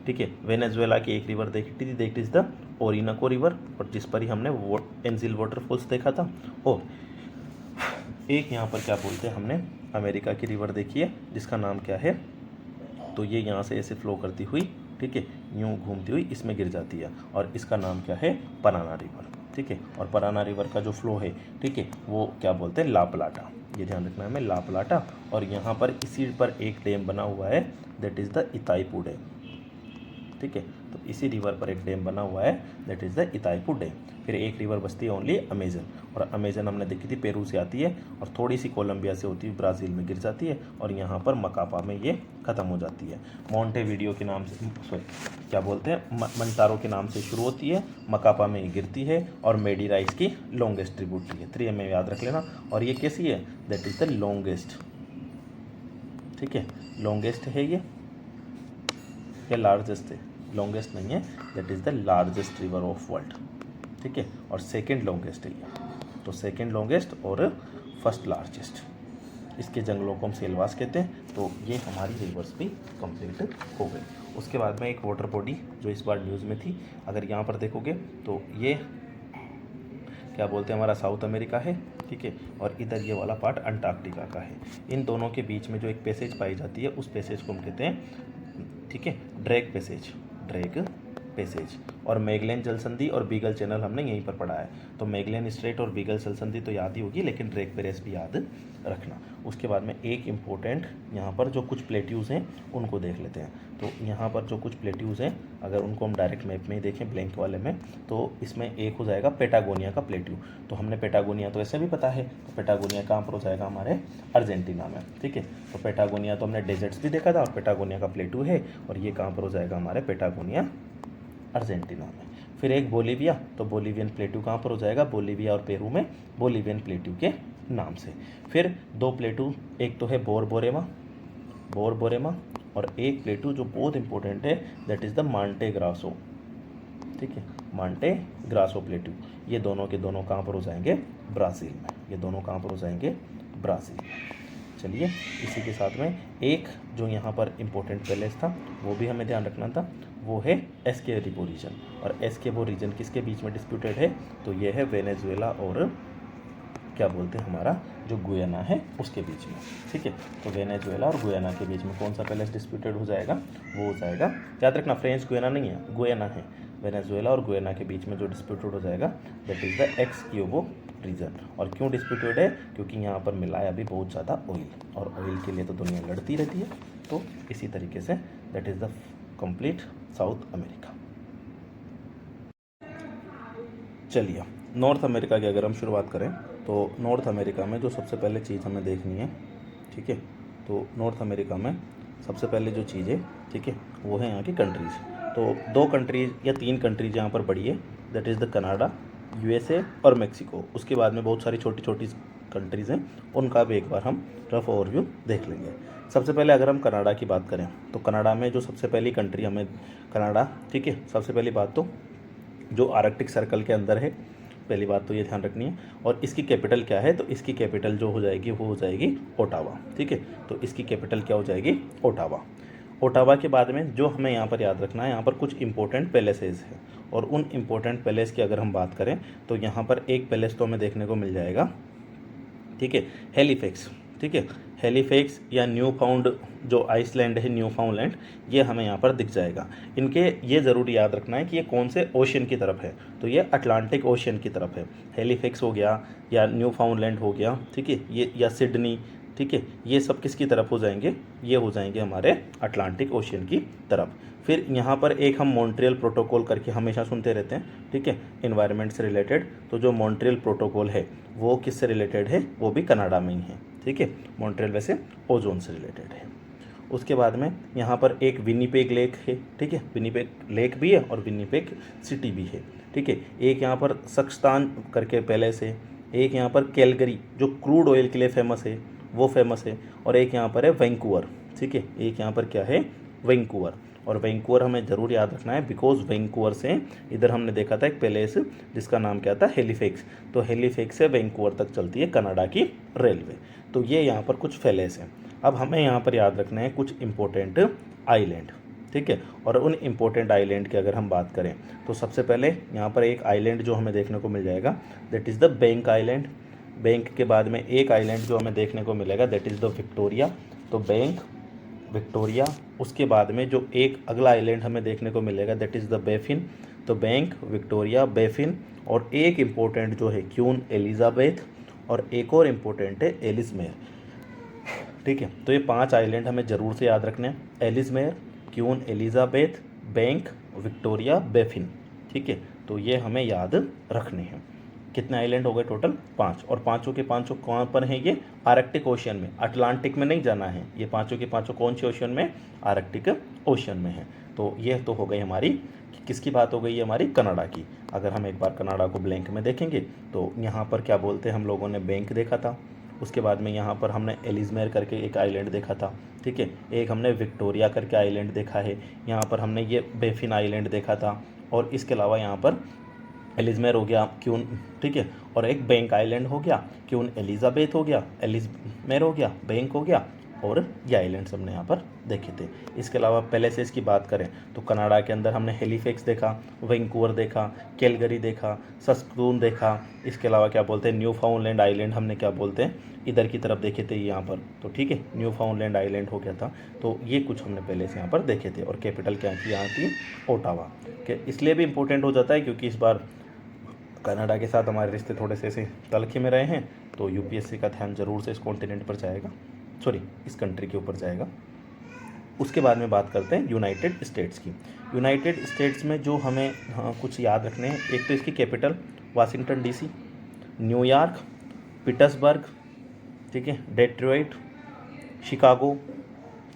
ठीक है, वेनेजुएला की एक रिवर देखी थी, दैट इज़ द ओरिनाको रिवर, और जिस पर ही हमने एंजिल वाटरफॉल्स देखा था। और एक यहाँ पर क्या बोलते हैं, हमने अमेरिका की रिवर देखी है जिसका नाम क्या है? तो ये यहाँ से ऐसे फ्लो करती हुई, ठीक है, यूँ घूमती हुई इसमें गिर जाती है, और इसका नाम क्या है? पराना रिवर। ठीक है, और पराना रिवर का जो फ्लो है, ठीक है, वो क्या बोलते हैं? ला प्लाटा। ये ध्यान रखना है हमें, ला प्लाटा। और यहाँ पर इसी पर एक डैम बना हुआ है, दैट इज़ द इताईपू डैम। ठीक है, तो इसी रिवर पर एक डैम बना हुआ है, दैट इज़ द इताईपू डैम। फिर एक रिवर बसती है ओनली अमेजन, और अमेजन हमने देखी थी पेरू से आती है, और थोड़ी सी कोलंबिया से होती है, ब्राज़ील में गिर जाती है, और यहाँ पर मकापा में ये ख़त्म हो जाती है। मोंटेवीडियो के नाम से, क्या बोलते हैं, मंतारो के नाम से शुरू होती है, मकापा में ये गिरती है, और मेडिरा इसकी लॉन्गेस्ट ट्रिब्यूटरी है। 3 में याद रख लेना। और ये कैसी है? That is the longest. ठीक है, लॉन्गेस्ट है ये या लार्जेस्ट है? लॉन्गेस्ट नहीं है, that is the largest river of world. ठीक है, और सेकंड लॉन्गेस्ट है ये। तो सेकंड लॉन्गेस्ट और फर्स्ट लार्जेस्ट। इसके जंगलों को हम सेलवास कहते हैं। तो ये हमारी रिवर्स भी कंप्लीट हो गई। उसके बाद में एक वाटर बॉडी जो इस बार न्यूज़ में थी, अगर यहाँ पर देखोगे तो ये क्या बोलते हैं, हमारा साउथ अमेरिका है, ठीक है, और इधर ये वाला पार्ट अंटार्कटिका का है। इन दोनों के बीच में जो एक पैसेज पाई जाती है उस पैसेज को हम कहते हैं, ठीक है, ड्रेक पैसेज, ड्रेक पैसेज। और मैगेलन जल संधि और बीगल चैनल हमने यहीं पर पढ़ा है। तो मैगेलन स्ट्रेट और बीगल जल संधि तो याद ही होगी, लेकिन ड्रेक पैसेज भी याद रखना। उसके बाद में एक इम्पोर्टेंट यहाँ पर जो कुछ प्लेट्यूज़ हैं उनको देख लेते हैं। तो यहाँ पर जो कुछ प्लेट्यूज़ हैं, अगर उनको हम डायरेक्ट मैप में ही देखें, ब्लैंक वाले में, तो इसमें एक हो जाएगा पेटागोनिया का प्लेट्यू। तो हमने पेटागोनिया तो ऐसे भी पता है, तो पेटागोनिया कहाँ पर हो जाएगा, हमारे अर्जेंटीना में, ठीक है। तो पेटागोनिया तो हमने डेजर्ट्स भी देखा था, और पेटागोनिया का प्लेट्यू है, और ये कहाँ पर हो जाएगा, हमारे पेटागोनिया अर्जेंटीना में। फिर एक बोलीविया, तो बोलीवियन प्लेट्यू कहाँ पर हो जाएगा, बोलीविया और पेरू में बोलीवियन प्लेट्यू के नाम से। फिर दो प्लेट्यू, एक तो है बोरबोरेमा, और एक प्लेट्यू जो बहुत इंपॉर्टेंट है, that is the Monte Grasso, ठीक है, मांटे ग्रासो प्लेट्यू। ये दोनों के दोनों कहाँ पर हो जाएंगे, ब्राज़ील में। ये दोनों कहाँ पर हो जाएंगे, ब्राज़ील में। चलिए, इसी के साथ में एक जो यहाँ पर इम्पोर्टेंट पैलेस था वो भी हमें ध्यान रखना था, वो है एस्केरिबो रीजन। और एस्केरिबो रीजन किसके बीच में डिस्प्यूटेड है, तो ये है वेनेजुएला और क्या बोलते हैं, हमारा जो गुयाना है उसके बीच में, ठीक है। तो वेनेजुएला और गुयाना के बीच में कौन सा पैलेस डिस्प्यूटेड हो जाएगा, वो हो जाएगा, याद रखना, फ्रेंच गुयाना नहीं है, गुयाना है। वेनेजुएला और गुयाना के बीच में जो डिस्प्यूटेड हो जाएगा, दैट इज़ द एस्केरिबो रीजन। और क्यों डिस्प्यूटेड है, क्योंकि यहाँ पर मिला है अभी बहुत ज़्यादा ऑयल, और ऑयल के लिए तो दुनिया लड़ती रहती है। तो इसी तरीके say that is the complete south America. चलिए, नॉर्थ अमेरिका की अगर हम शुरुआत करें, तो नॉर्थ अमेरिका में जो सबसे पहले चीज़ हमें देखनी है, ठीक है, तो नॉर्थ अमेरिका में सबसे पहले जो चीज़ है, ठीक है, वो है यहाँ की कंट्रीज़। तो दो कंट्रीज़ या तीन कंट्रीज़ यहाँ पर बड़ी है, that is the Canada, USA और मेक्सिको। उसके बाद में बहुत सारी छोटी छोटी कंट्रीज़ हैं, उनका भी एक बार हम रफ ओवरव्यू देख लेंगे। सबसे पहले अगर हम कनाडा की बात करें, तो कनाडा में जो सबसे पहली कंट्री हमें, कनाडा, ठीक है, सबसे पहली बात तो जो आर्कटिक सर्कल के अंदर है, पहली बात तो ये ध्यान रखनी है। और इसकी कैपिटल क्या है, तो इसकी कैपिटल जो हो जाएगी वो हो जाएगी ओटावा, ठीक है। तो इसकी कैपिटल क्या हो जाएगी, ओटावा। ओटावा के बाद में जो हमें यहाँ पर याद रखना है, यहाँ पर कुछ इंपॉर्टेंट पैलेसेस हैं, और उन इंपॉर्टेंट पैलेस की अगर हम बात करें, तो यहाँ पर एक पैलेस तो हमें देखने को मिल जाएगा, ठीक है, हेलीफैक्स, ठीक है, हेलीफैक्स या न्यू फाउंड जो आइसलैंड है, न्यू फाउंडलैंड, ये हमें यहाँ पर दिख जाएगा। इनके ये ज़रूर याद रखना है कि ये कौन से ओशन की तरफ है, तो ये अटलांटिक ओशन की तरफ है। हेलीफैक्स हो गया या न्यू फाउंडलैंड हो गया, ठीक है, ये या सिडनी, ठीक है, ये सब किसकी तरफ हो जाएंगे, ये हो जाएंगे हमारे अटलांटिक ओशन की तरफ। फिर यहाँ पर एक हम मॉन्ट्रियल प्रोटोकॉल करके हमेशा सुनते रहते हैं, ठीक है, इन्वायरमेंट से रिलेटेड। तो जो मॉन्ट्रियल प्रोटोकॉल है वो किससे रिलेटेड है, वो भी कनाडा में ही है, ठीक है। मॉन्ट्रियल वैसे ओजोन से रिलेटेड है। उसके बाद में यहाँ पर एक विनीपेग लेक है, ठीक है, विनीपेग लेक भी है और विनीपेग सिटी भी है, ठीक है। एक यहाँ पर सक्स्तान करके पैलेस है, एक यहाँ पर कैलगरी जो क्रूड ऑयल के लिए फेमस है वो फेमस है, और एक यहाँ पर है वैंकूवर, ठीक है, एक यहाँ पर क्या है, वैंकूवर। और वैंकूवर हमें ज़रूर याद रखना है, बिकॉज वैंकूवर से इधर हमने देखा था एक पैलेस जिसका नाम क्या था, हेलीफैक्स। तो हेलीफैक्स से वैंकूवर तक चलती है कनाडा की रेलवे। तो ये यहाँ पर कुछ पैलेस हैं। अब हमें यहाँ पर याद रखना है कुछ इंपॉर्टेंट आइलैंड, ठीक है। और उन इम्पोर्टेंट आइलैंड की अगर हम बात करें, तो सबसे पहले यहाँ पर एक आइलैंड जो हमें देखने को मिल जाएगा, that is the bank island. Bank के बाद में एक आइलैंड जो हमें देखने को मिलेगा, दैट इज़ द विक्टोरिया। तो बैंक, विक्टोरिया, उसके बाद में जो एक अगला आइलैंड हमें देखने को मिलेगा, दैट इज़ द बेफिन। तो बैंक, विक्टोरिया, बेफिन, और एक इम्पोर्टेंट जो है क्वीन एलिजाबेथ, और एक और इम्पोर्टेंट है एलिज़मेयर, ठीक है। तो ये 5 आइलैंड हमें ज़रूर से याद रखने हैं, Ellesmere, Queen Elizabeth, Bank, Victoria, Baffin, ठीक है। तो ये हमें याद रखने हैं। कितने आइलैंड हो गए टोटल, 5, और पांचों के पांचों कहाँ पर हैं, ये आर्कटिक ओशन में, अटलांटिक में नहीं जाना है। ये पांचों के पांचों कौन से ओशन में, आर्कटिक ओशन में है। तो ये तो हो गई हमारी, किसकी बात हो गई है, हमारी कनाडा की। अगर हम एक बार कनाडा को ब्लैंक में देखेंगे, तो यहाँ पर क्या बोलते हैं, हम लोगों ने बैंक देखा था, उसके बाद में यहाँ पर हमने एलिज़मेयर करके एक आइलैंड देखा था, ठीक है। एक हमने विक्टोरिया करके आइलैंड देखा है, यहाँ पर हमने ये बेफिन आइलैंड देखा था, और इसके अलावा यहाँ पर एलिजमेर हो गया, क्यून, ठीक है, और एक बैंक आइलैंड हो गया, क्यून एलिजाबेथ हो गया, एलिजमेर हो गया, बैंक हो गया, और ये आइलैंड्स हमने यहाँ पर देखे थे। इसके अलावा पैलेसेस की बात करें तो कनाडा के अंदर हमने हेलीफैक्स देखा, वैंकूवर देखा, कैलगरी देखा, सस्कून देखा। इसके अलावा क्या बोलते हैं, न्यू फाउंडलैंड आइलैंड हमने क्या बोलते हैं इधर की तरफ देखे थे यहाँ पर, तो ठीक है, न्यू फाउंडलैंड आइलैंड हो गया था। तो ये कुछ हमने पहले से यहाँ पर देखे थे। और कैपिटल क्या थी यहाँ की, ओटावा। कि इसलिए भी इम्पोर्टेंट हो जाता है क्योंकि इस बार कनाडा के साथ हमारे रिश्ते थोड़े से ऐसे तलखे में रहे हैं, तो यूपीएससी का ध्यान जरूर से इस कॉन्टिनेंट पर जाएगा, सॉरी इस कंट्री के ऊपर जाएगा। उसके बाद में बात करते हैं यूनाइटेड स्टेट्स की। यूनाइटेड स्टेट्स में जो हमें कुछ याद रखने हैं, एक तो इसकी capital Washington DC, New York, Petersburg, ठीक है, डेट्रॉइट, शिकागो,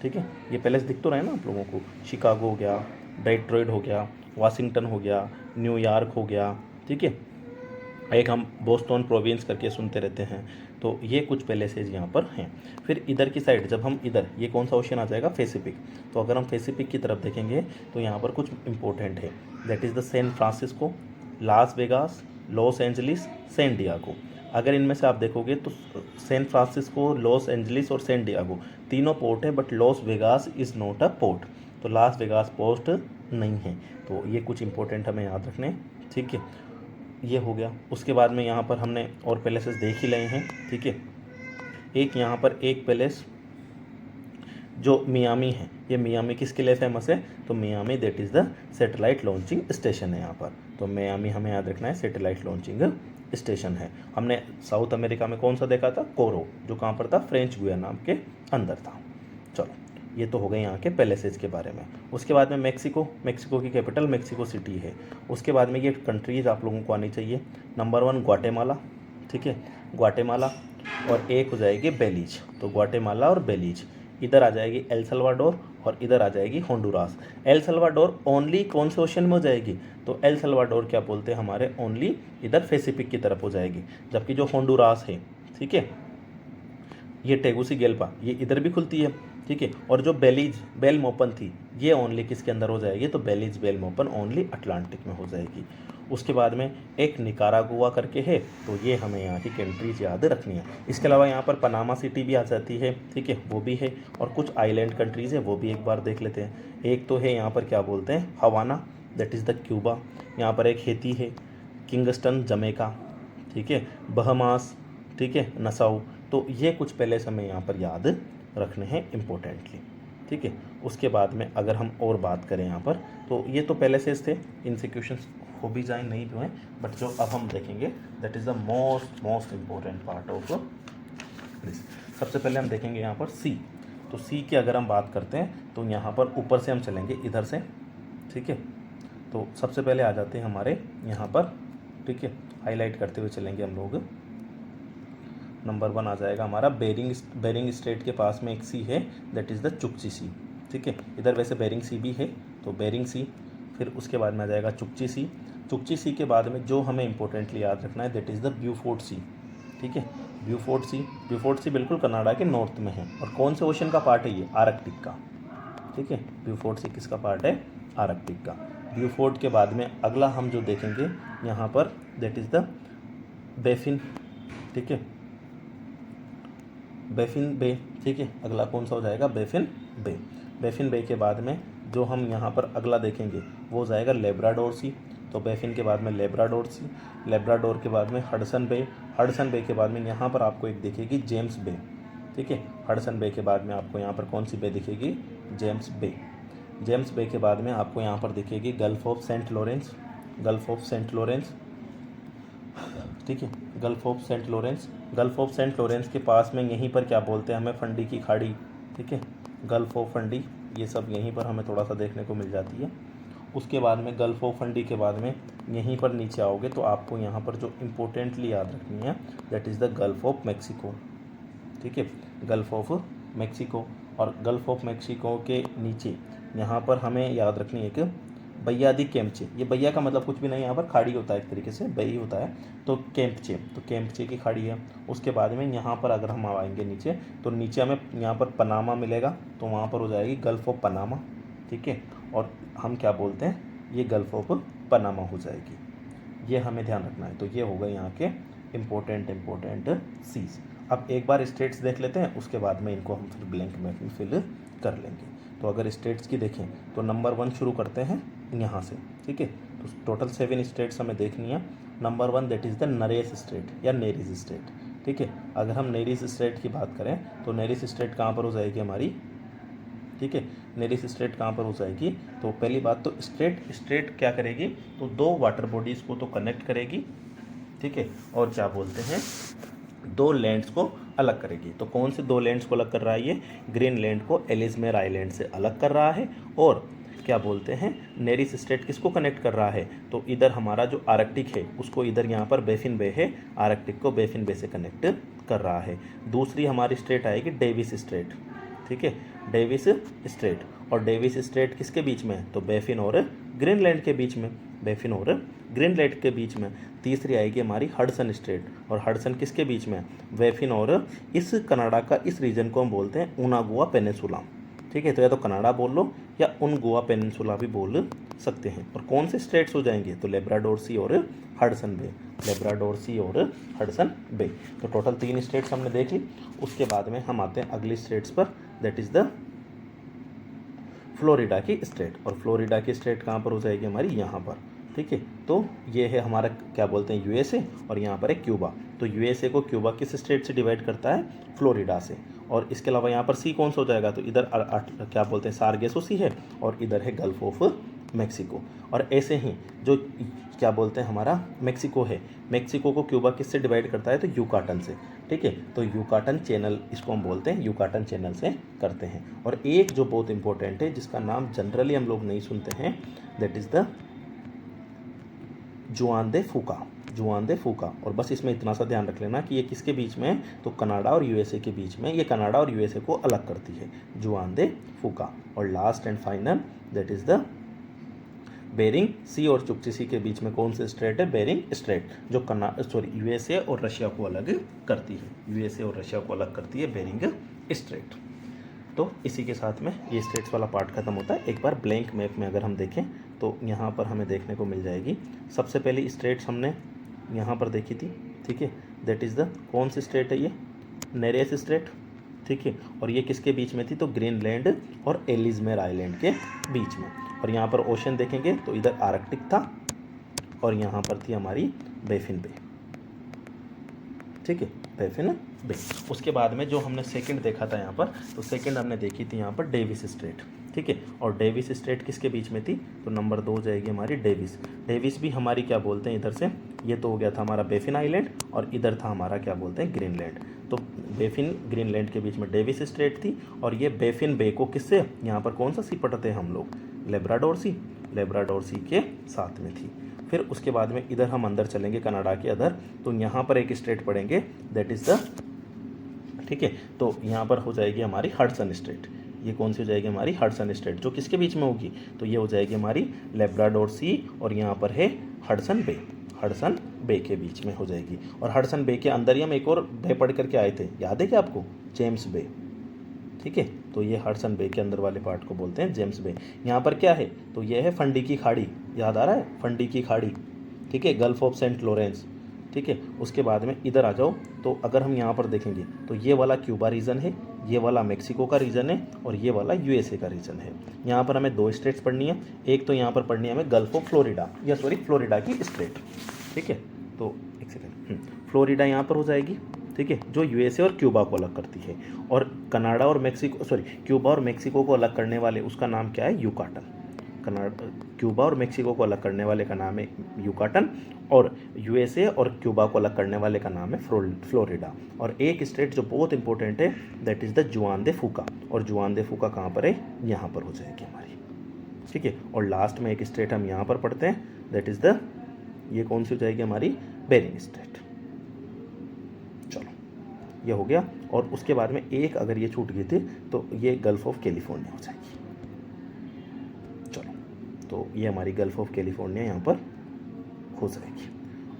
ठीक है, ये पहले से दिख तो रहे ना आप लोगों को, शिकागो हो गया, डेट्रॉइट हो गया, वाशिंगटन हो गया, न्यूयॉर्क हो गया, ठीक है, एक हम बोस्टन प्रोविंस करके सुनते रहते हैं। तो ये कुछ पैलेसेज यहाँ पर हैं। फिर इधर की साइड जब हम इधर, ये कौन सा ओशन आ जाएगा, पैसिफिक। तो अगर हम पैसिफिक की तरफ देखेंगे तो यहाँ पर कुछ इंपॉर्टेंट है, that is the San Francisco, Las Vegas, Los Angeles, San Diego. अगर इनमें से आप देखोगे तो सैन फ्रांसिस्को, लॉस एंजलिस और सैन डियागो तीनों पोर्ट है, but Los Vegas is not a port, तो लास वेगास पोर्ट नहीं है। तो ये कुछ इंपॉर्टेंट हमें याद रखने, ठीक है, ये हो गया। उसके बाद में यहाँ पर हमने और पैलेसेस देख ही रहे हैं, ठीक है। एक यहाँ पर एक पैलेस जो मियामी है, ये मियामी किसके लिए फेमस है, तो Miami that is the satellite launching station है यहाँ पर। तो मियामी हमें याद रखना है, सैटेलाइट लॉन्चिंग स्टेशन है। हमने साउथ अमेरिका में कौन सा देखा था, कोरो, जो कहाँ पर था, फ्रेंच गुयाना के अंदर था। चलो, ये तो हो गए यहाँ के पैलेसेस के बारे में। उसके बाद में मेक्सिको, मेक्सिको की कैपिटल मेक्सिको सिटी है। उसके बाद में ये कंट्रीज आप लोगों को आनी चाहिए। नंबर 1 ग्वाटेमाला, ठीक है, ग्वाटेमाला, और एक हो जाएगी बेलीज। तो ग्वाटेमाला और बेलीज, इधर आ जाएगी एल सल्वाडोर और इधर आ जाएगी होंडुरास। एल सल्वाडोर ओनली कौन से ओशन में हो जाएगी, तो एल सल्वाडोर क्या बोलते हैं हमारे, ओनली इधर पैसिफिक की तरफ हो जाएगी। जबकि जो होंडुरास है, ठीक है, ये टेगुसिगेल्पा, ये इधर भी खुलती है, ठीक है। और जो बेलीज बेलमोपन थी, ये ओनली किसके अंदर हो जाएगी, तो बेलीज बेलमोपन ओनली अटलांटिक में हो जाएगी। उसके बाद में एक निकारागुआ करके है, तो ये हमें यहाँ की कंट्रीज याद रखनी है। इसके अलावा यहाँ पर पनामा सिटी भी आ जाती है, ठीक है, वो भी है। और कुछ आइलैंड कंट्रीज़ है, वो भी एक बार देख लेते हैं। एक तो है यहाँ पर क्या बोलते हैं, हवाना, दैट इज़ द क्यूबा। यहाँ पर एक हेती है, किंगस्टन जमैका, ठीक है, बहमास, ठीक है, नसाउ। तो ये कुछ पैलेस हमें यहाँ पर याद रखने हैं इम्पोर्टेंटली, ठीक है। उसके बाद में अगर हम और बात करें यहाँ पर, तो ये तो पैलेसेस थे, इनसे क्वेश्चंस हो भी जाए नहीं भी हैं, बट जो अब हम देखेंगे that is the most important part of this. सबसे पहले हम देखेंगे यहाँ पर सी। तो सी की अगर हम बात करते हैं तो यहाँ पर ऊपर से हम चलेंगे इधर से, ठीक है। तो सबसे पहले आ जाते हैं हमारे यहाँ पर, ठीक है, हाईलाइट करते हुए चलेंगे हम लोग। नंबर 1 आ जाएगा हमारा बेरिंग स्ट्रेट के पास में एक सी है, दैट इज़ द चुक्ची सी, ठीक है। इधर वैसे बेरिंग सी भी है, तो बेरिंग सी। फिर उसके बाद में आ जाएगा चुक्ची सी। चुक्ची सी के बाद में जो हमें इंपॉर्टेंटली याद रखना है, दैट इज़ द ब्यूफोर्ट सी, ठीक है, ब्यूफोर्ट सी। ब्यूफोर्ट सी बिल्कुल कनाडा के नॉर्थ में है। और कौन से ओशन का पार्ट है ये, आर्कटिक का, ठीक है। ब्यूफोर्ट सी किसका पार्ट है, आर्कटिक का। ब्यूफोर्ट के बाद में अगला हम जो देखेंगे यहाँ पर, दैट इज़ द बेफिन, ठीक है, बेफिन बे, ठीक है। अगला कौन सा हो जाएगा, बेफिन बे। बेफिन बे के बाद में जो हम यहाँ पर अगला देखेंगे वो हो जाएगा लेब्राडोर सी। तो बेफिन के बाद में लेब्राडोर सी, लेब्राडोर के बाद में हडसन बे, हडसन बे के बाद में यहाँ पर आपको एक दिखेगी जेम्स बे, ठीक है। हडसन बे के बाद में आपको यहाँ पर कौन सी बे दिखेगी, जेम्स बे। जेम्स बे के बाद में आपको यहाँ पर दिखेगी Gulf of Saint Lawrence, Gulf of Saint Lawrence, ठीक है, Gulf of Saint Lawrence. Gulf of Saint Lawrence के पास में यहीं पर क्या बोलते हैं हमें, फंडी की खाड़ी, ठीक है, गल्फ ऑफ फंडी, ये सब यहीं पर हमें थोड़ा सा देखने को मिल जाती है। उसके बाद में गल्फ ऑफ फंडी के बाद में यहीं पर नीचे आओगे तो आपको यहाँ पर जो इम्पोर्टेंटली याद रखनी है, that is the gulf of Mexico, ठीक है, गल्फ ऑफ मैक्सिको। और गल्फ ऑफ मैक्सिको के नीचे यहाँ पर हमें याद रखनी है कि बैया दी कैम्पचे। ये बैया का मतलब कुछ भी नहीं, यहाँ पर खाड़ी होता है, एक तरीके से बई होता है, तो कैम्पचे, तो कैम्पचे की खाड़ी है। उसके बाद में यहाँ पर अगर हम आएंगे नीचे, तो नीचे हमें यहाँ पर पनामा मिलेगा, तो वहाँ पर हो जाएगी गल्फ ऑफ पनामा, ठीक है। और हम क्या बोलते हैं, ये गल्फ ऑफ पनामा हो जाएगी। ये हमें ध्यान रखना है। तो ये हो गए यहाँ के इम्पोर्टेंट सीज। अब एक बार स्टेट्स देख लेते हैं, उसके बाद में इनको हम फिर ब्लैंक मैपिंग फिल कर लेंगे। तो अगर स्टेट्स की देखें तो नंबर 1 शुरू करते हैं यहाँ से, ठीक है। तो टोटल 7 स्टेट्स हमें देखनी है। Number 1 that is the Naresh state या नेरीज स्टेट, ठीक है। अगर हम नेरीज स्टेट की बात करें तो नेरीज स्टेट कहाँ पर हो जाएगी हमारी, ठीक है। नेरीज स्टेट कहाँ पर हो जाएगी, तो पहली बात तो स्टेट क्या करेगी, तो 2 वाटर बॉडीज़ को तो कनेक्ट करेगी, ठीक है। और क्या बोलते हैं 2 लैंड्स को अलग करेगी। तो कौन से 2 लैंड्स को अलग कर रहा है, ये ग्रीनलैंड को एलिजमेर आइलैंड से अलग कर रहा है। और क्या बोलते हैं नेरीज स्टेट किसको कनेक्ट कर रहा है, तो इधर हमारा जो आर्कटिक है उसको, इधर यहाँ पर बेफिन बे है, आर्कटिक को बेफिन बे से कनेक्ट कर रहा है। दूसरी हमारी स्टेट आएगी डेविस स्टेट, ठीक है, डेविस स्ट्रेट। और डेविस स्ट्रेट किसके बीच में है, तो बेफिन और ग्रीनलैंड के बीच में, बेफिन और ग्रीनलैंड के बीच में। तीसरी आएगी हमारी हडसन स्ट्रेट, और हडसन किसके बीच में, बेफिन और इस कनाडा का इस रीजन को हम बोलते हैं उनागुआ पेनिनसुला, ठीक है। तो या तो कनाडा बोल लो या उनगुआ पेनिनसुला भी बोल सकते हैं। और कौन से स्टेट्स हो जाएंगे, तो लेब्राडोर सी और हडसन बे, लेब्राडोर सी और हडसन बे। तो टोटल 3 स्टेट्स हमने देख ली। उसके बाद में हम आते हैं अगली स्टेट्स पर, दैट इज़ द फ्लोरिडा की स्टेट। और फ्लोरिडा की स्टेट कहाँ पर हो जाएगी हमारी, यहाँ पर, ठीक है। तो ये है हमारा क्या बोलते हैं यूएसए, और यहाँ पर है क्यूबा। तो यूएसए को क्यूबा किस स्टेट से डिवाइड करता है, फ्लोरिडा से। और इसके अलावा यहाँ पर सी कौन सा हो जाएगा, तो इधर क्या बोलते हैं सार्गेसो सी है, और इधर है गल्फ ऑफ मेक्सिको। और ऐसे ही जो क्या बोलते हैं हमारा मेक्सिको है, मेक्सिको को क्यूबा किससे डिवाइड करता है, तो यूकाटन से, ठीक है। तो यूकाटन चैनल इसको हम बोलते हैं, यूकाटन चैनल से करते हैं। और एक जो बहुत इंपॉर्टेंट है जिसका नाम जनरली हम लोग नहीं सुनते हैं, दैट इज़ द जुआन दे फूका, जुआन दे फूका। और बस इसमें इतना सा ध्यान रख लेना कि ये किसके बीच में है, तो कनाडा और यूएसए के बीच में। ये कनाडा और यूएसए को अलग करती है, जुआन दे फूका। और last and final that is the Bering sea और चुक्ची सी के बीच में कौन से स्ट्रेट है, बेरिंग स्ट्रेट, जो यूएसए और रशिया को अलग करती है, यूएसए और रशिया को अलग करती है बेरिंग स्ट्रेट। तो इसी के साथ में ये स्टेट्स वाला पार्ट खत्म होता है। एक बार ब्लैंक मैप में अगर हम देखें तो यहाँ पर हमें देखने को मिल जाएगी, सबसे पहले स्टेट्स हमने यहाँ पर देखी थी, ठीक है। दैट इज़ द कौन सी स्टेट है ये, नेरेस स्टेट, ठीक है। और ये किसके बीच में थी, तो ग्रीनलैंड और एलिजमेर आइलैंड के बीच में। और यहाँ पर ओशन देखेंगे तो इधर आर्कटिक था, और यहाँ पर थी हमारी बेफिन बे, ठीक है, बेफिन बे। उसके बाद में जो हमने सेकंड देखा था यहाँ पर, तो सेकंड हमने देखी थी यहाँ पर डेविस स्ट्रेट, ठीक है। और डेविस स्ट्रेट किसके बीच में थी, तो नंबर 2 हो जाएगी हमारी डेविस। डेविस भी हमारी क्या बोलते हैं इधर से, ये तो हो गया था हमारा बेफिन आइलैंड, और इधर था हमारा क्या बोलते हैं ग्रीनलैंड। तो बेफिन ग्रीनलैंड के बीच में डेविस स्ट्रेट थी। और ये बेफिन बे को किससे, यहाँ पर कौन सा सी पढ़ते हैं हम लोग, लेब्राडोर सी, लेब्राडोर सी के साथ में थी। फिर उसके बाद में इधर हम अंदर चलेंगे कनाडा के अदर, तो यहाँ पर एक स्टेट पढ़ेंगे दैट इज़ द, ठीक है। तो यहाँ पर हो जाएगी हमारी हडसन स्टेट। ये कौन सी हो जाएगी हमारी, हडसन स्टेट, जो किसके बीच में होगी, तो ये हो जाएगी हमारी लेब्राडोर सी, और यहाँ पर है हडसन बे, हडसन बे के बीच में हो जाएगी। और हडसन बे के अंदर ही हम एक और बे पढ़ करके आए थे, याद है क्या आपको, जेम्स बे, ठीक है। तो ये हडसन बे के अंदर वाले पार्ट को बोलते हैं जेम्स बे। यहाँ पर क्या है, तो ये है फंडी की खाड़ी, याद आ रहा है, फंडी की खाड़ी, ठीक है, गल्फ ऑफ सेंट लॉरेंस, ठीक है। उसके बाद में इधर आ जाओ, तो अगर हम यहाँ पर देखेंगे तो ये वाला क्यूबा रीजन है, ये वाला मेक्सिको का रीजन है, और ये वाला यूएसए का रीजन है। यहाँ पर हमें 2 स्टेट्स पढ़नी है, एक तो यहाँ पर पढ़नी है हमें गल्फ ऑफ फ्लोरिडा, या सॉरी फ्लोरिडा की स्टेट, ठीक है। तो एक सेकेंड, फ्लोरिडा यहाँ पर हो जाएगी, ठीक है, जो यूएसए और क्यूबा को अलग करती है। और कनाडा और मेक्सिको, सॉरी क्यूबा और मेक्सिको को अलग करने वाले उसका नाम क्या है, यूकाटन। क्यूबा और मेक्सिको को अलग करने वाले का नाम है यूकाटन, और यूएसए और क्यूबा को अलग करने वाले का नाम है फ्लोरिडा। और एक स्टेट जो बहुत इंपॉर्टेंट है दैट इज़ द जुआन दे फूका। और जुआन दे फूका कहाँ पर है, यहाँ पर हो जाएगी हमारी, ठीक है। और लास्ट में एक स्टेट हम यहाँ पर पढ़ते हैं, दैट इज़ द, ये कौन सी हो जाएगी हमारी, बेरिंग स्टेट। चलो ये हो गया। और उसके बाद में एक अगर ये छूट गई थी तो ये गल्फ ऑफ कैलिफोर्निया हो जाएगी। चलो, तो ये हमारी गल्फ ऑफ कैलिफोर्निया यहाँ पर हो जाएगी।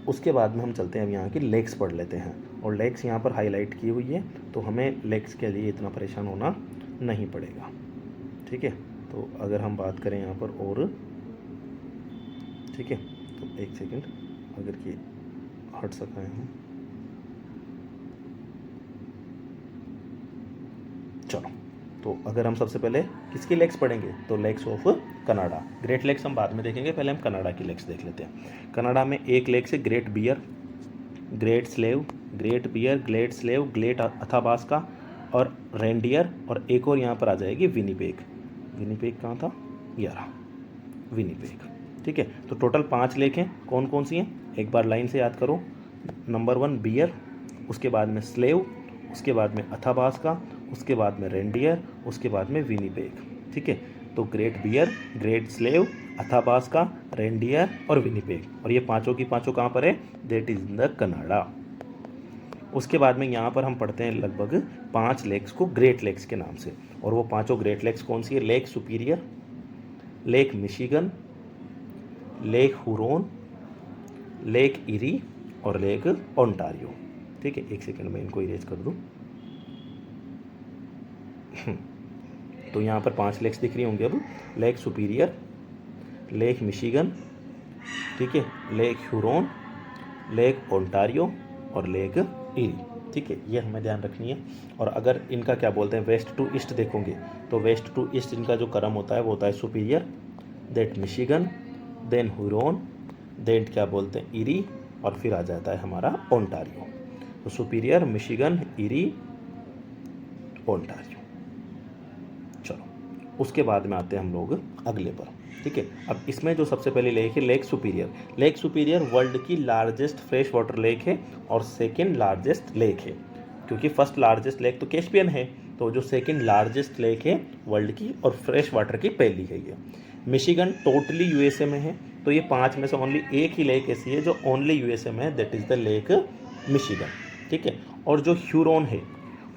उसके बाद में हम चलते हैं, अब यहाँ की लेक्स पढ़ लेते हैं। और लेक्स यहाँ पर हाईलाइट की हुई है, तो हमें लेक्स के लिए इतना परेशान होना नहीं पड़ेगा, ठीक है। तो अगर हम बात करें यहाँ पर, और ठीक है, तो एक सेकंड, अगर ये हट सका है। चलो, तो अगर हम सबसे पहले किसकी लेक्स पढ़ेंगे, तो lakes of Canada. Great Lakes हम बाद में देखेंगे, पहले हम कनाडा की लेक्स देख लेते हैं। कनाडा में एक लेक्स है Great Bear, Great Slave, Great Bear, Great Slave, Great Athabasca और रेंडियर, और एक और यहाँ पर आ जाएगी विनीपेग। विनीपेग कहाँ था, ये रहा विनीपेग। ठीक है, तो टोटल 5 लेक हैं। कौन कौन सी हैं, एक बार लाइन से याद करो। नंबर 1 बियर, उसके बाद में स्लेव, उसके बाद में अथाबास्का, उसके बाद में रेंडियर, उसके बाद में विनीपेग। ठीक है, तो Great Bear, Great Slave, Athabasca, Reindeer और विनीपेग, और ये पांचों की पांचों कहाँ पर है, that is in the Canada. उसके बाद में यहाँ पर हम पढ़ते हैं लगभग 5 लेक्स को ग्रेट लेक्स के नाम से, और वो पांचों ग्रेट लेक्स कौन सी है, lake Superior, lake Michigan, lake Huron, lake Erie और लेक ओंटारियो। ठीक है, एक सेकंड में इनको इरेज कर दूँ। तो यहाँ पर 5 लेक्स दिख रही होंगे अब, लेक सुपीरियर, लेक मिशिगन, ठीक है, लेक हुरोन, लेक ओंटारियो और लेक इरी। ठीक है, ये हमें ध्यान रखनी है। और अगर इनका क्या बोलते हैं, वेस्ट टू ईस्ट देखोगे, तो वेस्ट टू ईस्ट इनका जो क्रम होता है वो होता है Superior, then Michigan, then Huron, then क्या बोलते हैं इरी, और फिर आ जाता है हमारा ओंटारियो। तो सुपीरियर, मिशिगन, इरी, ओंटारियो। चलो, उसके बाद में आते हैं हम लोग अगले पर। ठीक है, अब इसमें जो सबसे पहले लेक है lake Superior. Lake superior world की लार्जेस्ट फ्रेश वाटर लेक है और सेकेंड लार्जेस्ट लेक है, क्योंकि फर्स्ट लार्जेस्ट लेक तो कैस्पियन है, तो जो सेकेंड लार्जेस्ट लेक है वर्ल्ड की और फ्रेश वाटर की पहली है ये। मिशिगन टोटली यूएसए में है, तो ये 5 में से ओनली एक ही लेक ऐसी है जो ओनली यूएसए में है, that is the lake Michigan. ठीक है, और जो ह्यूरोन है,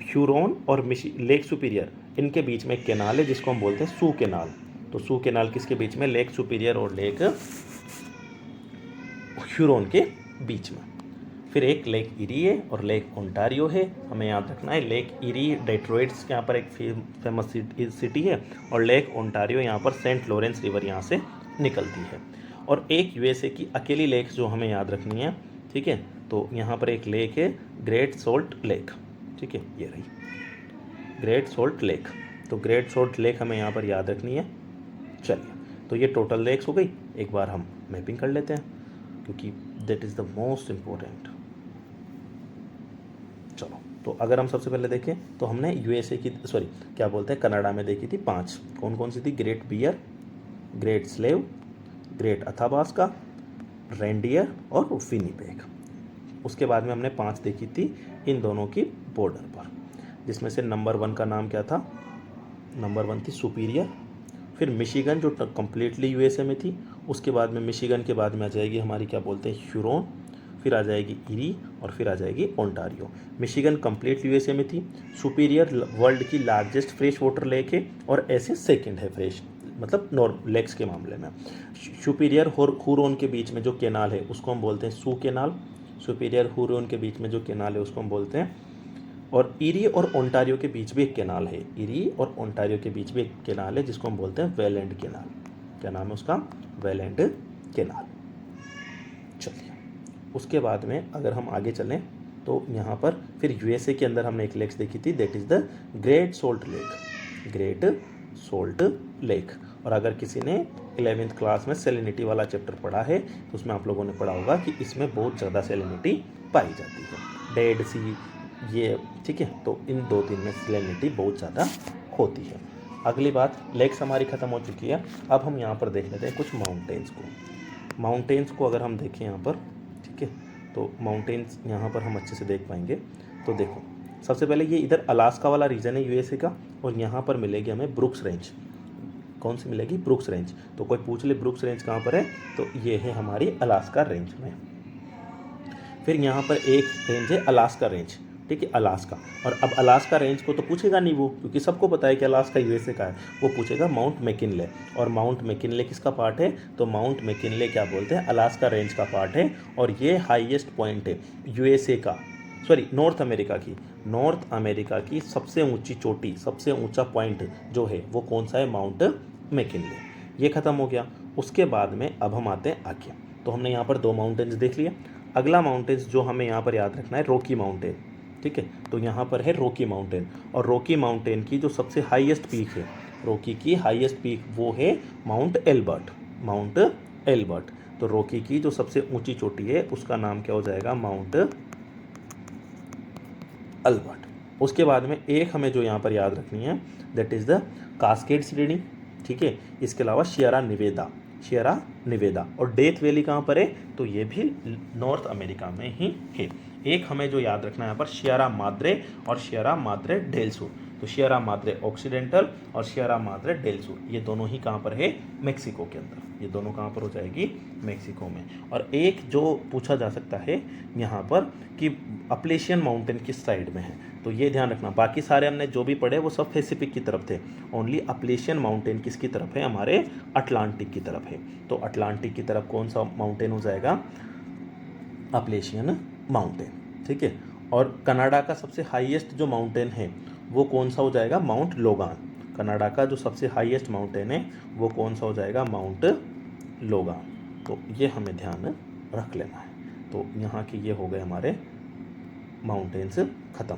ह्यूरोन और लेक सुपीरियर, इनके बीच में एक कैनाल है जिसको हम बोलते हैं सू कैनाल। तो सू कैनाल किसके बीच में, लेक सुपीरियर और लेक ह्यूरोन के बीच में। फिर एक लेक इरी है और लेक ओंटारियो है, हमें याद रखना है। लेक इरी डेट्रॉइट्स के यहाँ पर एक फेमस सिटी है, और लेक ओंटारियो यहाँ पर सेंट लॉरेंस रिवर यहाँ से निकलती है। और एक यूएसए की अकेली लेक जो हमें याद रखनी है, ठीक है, तो यहाँ पर एक लेक है ग्रेट सोल्ट लेक। ठीक है, ये रही ग्रेट सोल्ट लेक। तो ग्रेट सोल्ट लेक हमें यहाँ पर याद रखनी है। चलिए, तो ये टोटल लेक्स हो गई। एक बार हम मैपिंग कर लेते हैं, क्योंकि that is the most important. चलो, तो अगर हम सबसे पहले देखें तो हमने यूएसए की क्या बोलते हैं कनाडा में देखी थी 5। कौन कौन सी थी, Great Bear, Great Slave, Great Athabasca, Reindeer और विनीपेग। उसके बाद में हमने 5 देखी थी इन दोनों की बॉर्डर पर, जिसमें से नंबर 1 का नाम क्या था, नंबर 1 थी सुपीरियर। फिर मिशिगन जो कम्प्लीटली यूएसए में थी, उसके बाद में मिशिगन के बाद में आ जाएगी हमारी क्या बोलते हैं ह्यूरोन, फिर आ जाएगी इरी और फिर आ जाएगी ओंटारियो। मिशिगन कम्प्लीट यूएसए में थी। सुपीरियर वर्ल्ड की लार्जेस्ट फ्रेश वाटर लेक है और ऐसे सेकंड है फ्रेश मतलब लेक्स के मामले में। सुपीरियर और हुरोन के बीच में जो कैनाल है उसको हम बोलते हैं सू कैनाल। सुपीरियर हुरोन के बीच में जो कैनाल है उसको हम बोलते हैं, और इरी और ओंटारियो के बीच भी एक कैनाल है। इरी और ओंटारियो के बीच भी एक कैनाल है जिसको हम बोलते हैं वेलेंड कैनाल। क्या नाम है उसका, वेलेंड कैनाल। चलिए, उसके बाद में अगर हम आगे चलें तो यहाँ पर फिर यूएसए के अंदर हमने एक लेक्स देखी थी, that is the great salt lake. Great salt lake. और अगर किसी ने 11वीं क्लास में सेलिनिटी वाला चैप्टर पढ़ा है तो उसमें आप लोगों ने पढ़ा होगा कि इसमें बहुत ज़्यादा सेलिनिटी पाई जाती है, डेड सी ये। ठीक है, तो इन 2-3 में सेलिनिटी बहुत ज़्यादा होती है। अगली बात, लेक्स हमारी ख़त्म हो चुकी है। अब हम यहाँ पर देख लेते हैं कुछ माउंटेन्स को। माउंटेन्स को अगर हम देखें यहाँ पर, ठीक है, तो माउंटेन्स यहाँ पर हम अच्छे से देख पाएंगे। तो देखो, सबसे पहले ये इधर अलास्का वाला रीजन है यूएसए का, और यहाँ पर मिलेगी हमें ब्रुक्स रेंज। कौन सी मिलेगी, ब्रुक्स रेंज। तो कोई पूछ ले ब्रुक्स रेंज कहाँ पर है, तो ये है हमारी अलास्का रेंज में। फिर यहाँ पर एक रेंज है अलास्का रेंज, ठीक है, अलास्का। और अब अलास्का रेंज को तो पूछेगा नहीं वो, क्योंकि सबको पता है कि अलास्का यूएसए का है। वो पूछेगा माउंट मैकिनले, और माउंट मैकिनले किसका पार्ट है, तो माउंट मैकिनले क्या बोलते हैं, अलास्का रेंज का पार्ट है। और ये हाईएस्ट पॉइंट है यूएसए का, नॉर्थ अमेरिका की। नॉर्थ अमेरिका की सबसे ऊंची चोटी, सबसे ऊंचा पॉइंट जो है वो कौन सा है, माउंट मैकिनले। ये ख़त्म हो गया। उसके बाद में अब हम आते हैं आगे। तो हमने यहाँ पर 2 माउंटेन्स देख लिए। अगला माउंटेन्स जो हमें यहाँ पर याद रखना है रॉकी माउंटेन, ठीक है। तो यहाँ पर है रॉकी माउंटेन, और रॉकी माउंटेन की जो सबसे हाईएस्ट पीक है, रॉकी की हाईएस्ट पीक वो है माउंट एल्बर्ट, माउंट एल्बर्ट। तो रॉकी की जो सबसे ऊंची चोटी है उसका नाम क्या हो जाएगा, माउंट अल्बर्ट। उसके बाद में एक हमें जो यहाँ पर याद रखनी है दैट इज़ द कास्केड श्रेणी, ठीक है। इसके अलावा शियरा निवेदा, शियरा निवेदा। और डेथ वैली कहाँ पर है, तो ये भी नॉर्थ अमेरिका में ही है। एक हमें जो याद रखना है यहाँ पर शियरा माद्रे और शियरा माद्रे डेल सुर। तो शियरा माद्रे ऑक्सीडेंटल और शियरा माद्रे डेल सुर, ये दोनों ही कहाँ पर है, मेक्सिको के अंदर। ये दोनों कहाँ पर हो जाएगी, मेक्सिको में। और एक जो पूछा जा सकता है यहाँ पर कि अपलेशियन माउंटेन किस साइड में है, तो ये ध्यान रखना। बाकी सारे हमने जो भी पढ़े वो सब पैसिफिक की तरफ थे, ओनली अपलेशियन माउंटेन किसकी तरफ है, हमारे अटलांटिक की तरफ है। तो अटलांटिक की तरफ कौन सा माउंटेन हो जाएगा, अपलेशियन माउंटेन, ठीक है। और कनाडा का सबसे हाईएस्ट जो माउंटेन है वो कौन सा हो जाएगा, माउंट लोगान। कनाडा का जो सबसे हाईएस्ट माउंटेन है वो कौन सा हो जाएगा, माउंट लोगान। तो ये हमें ध्यान रख लेना है। तो यहाँ की ये हो गए हमारे माउंटेन्स ख़त्म।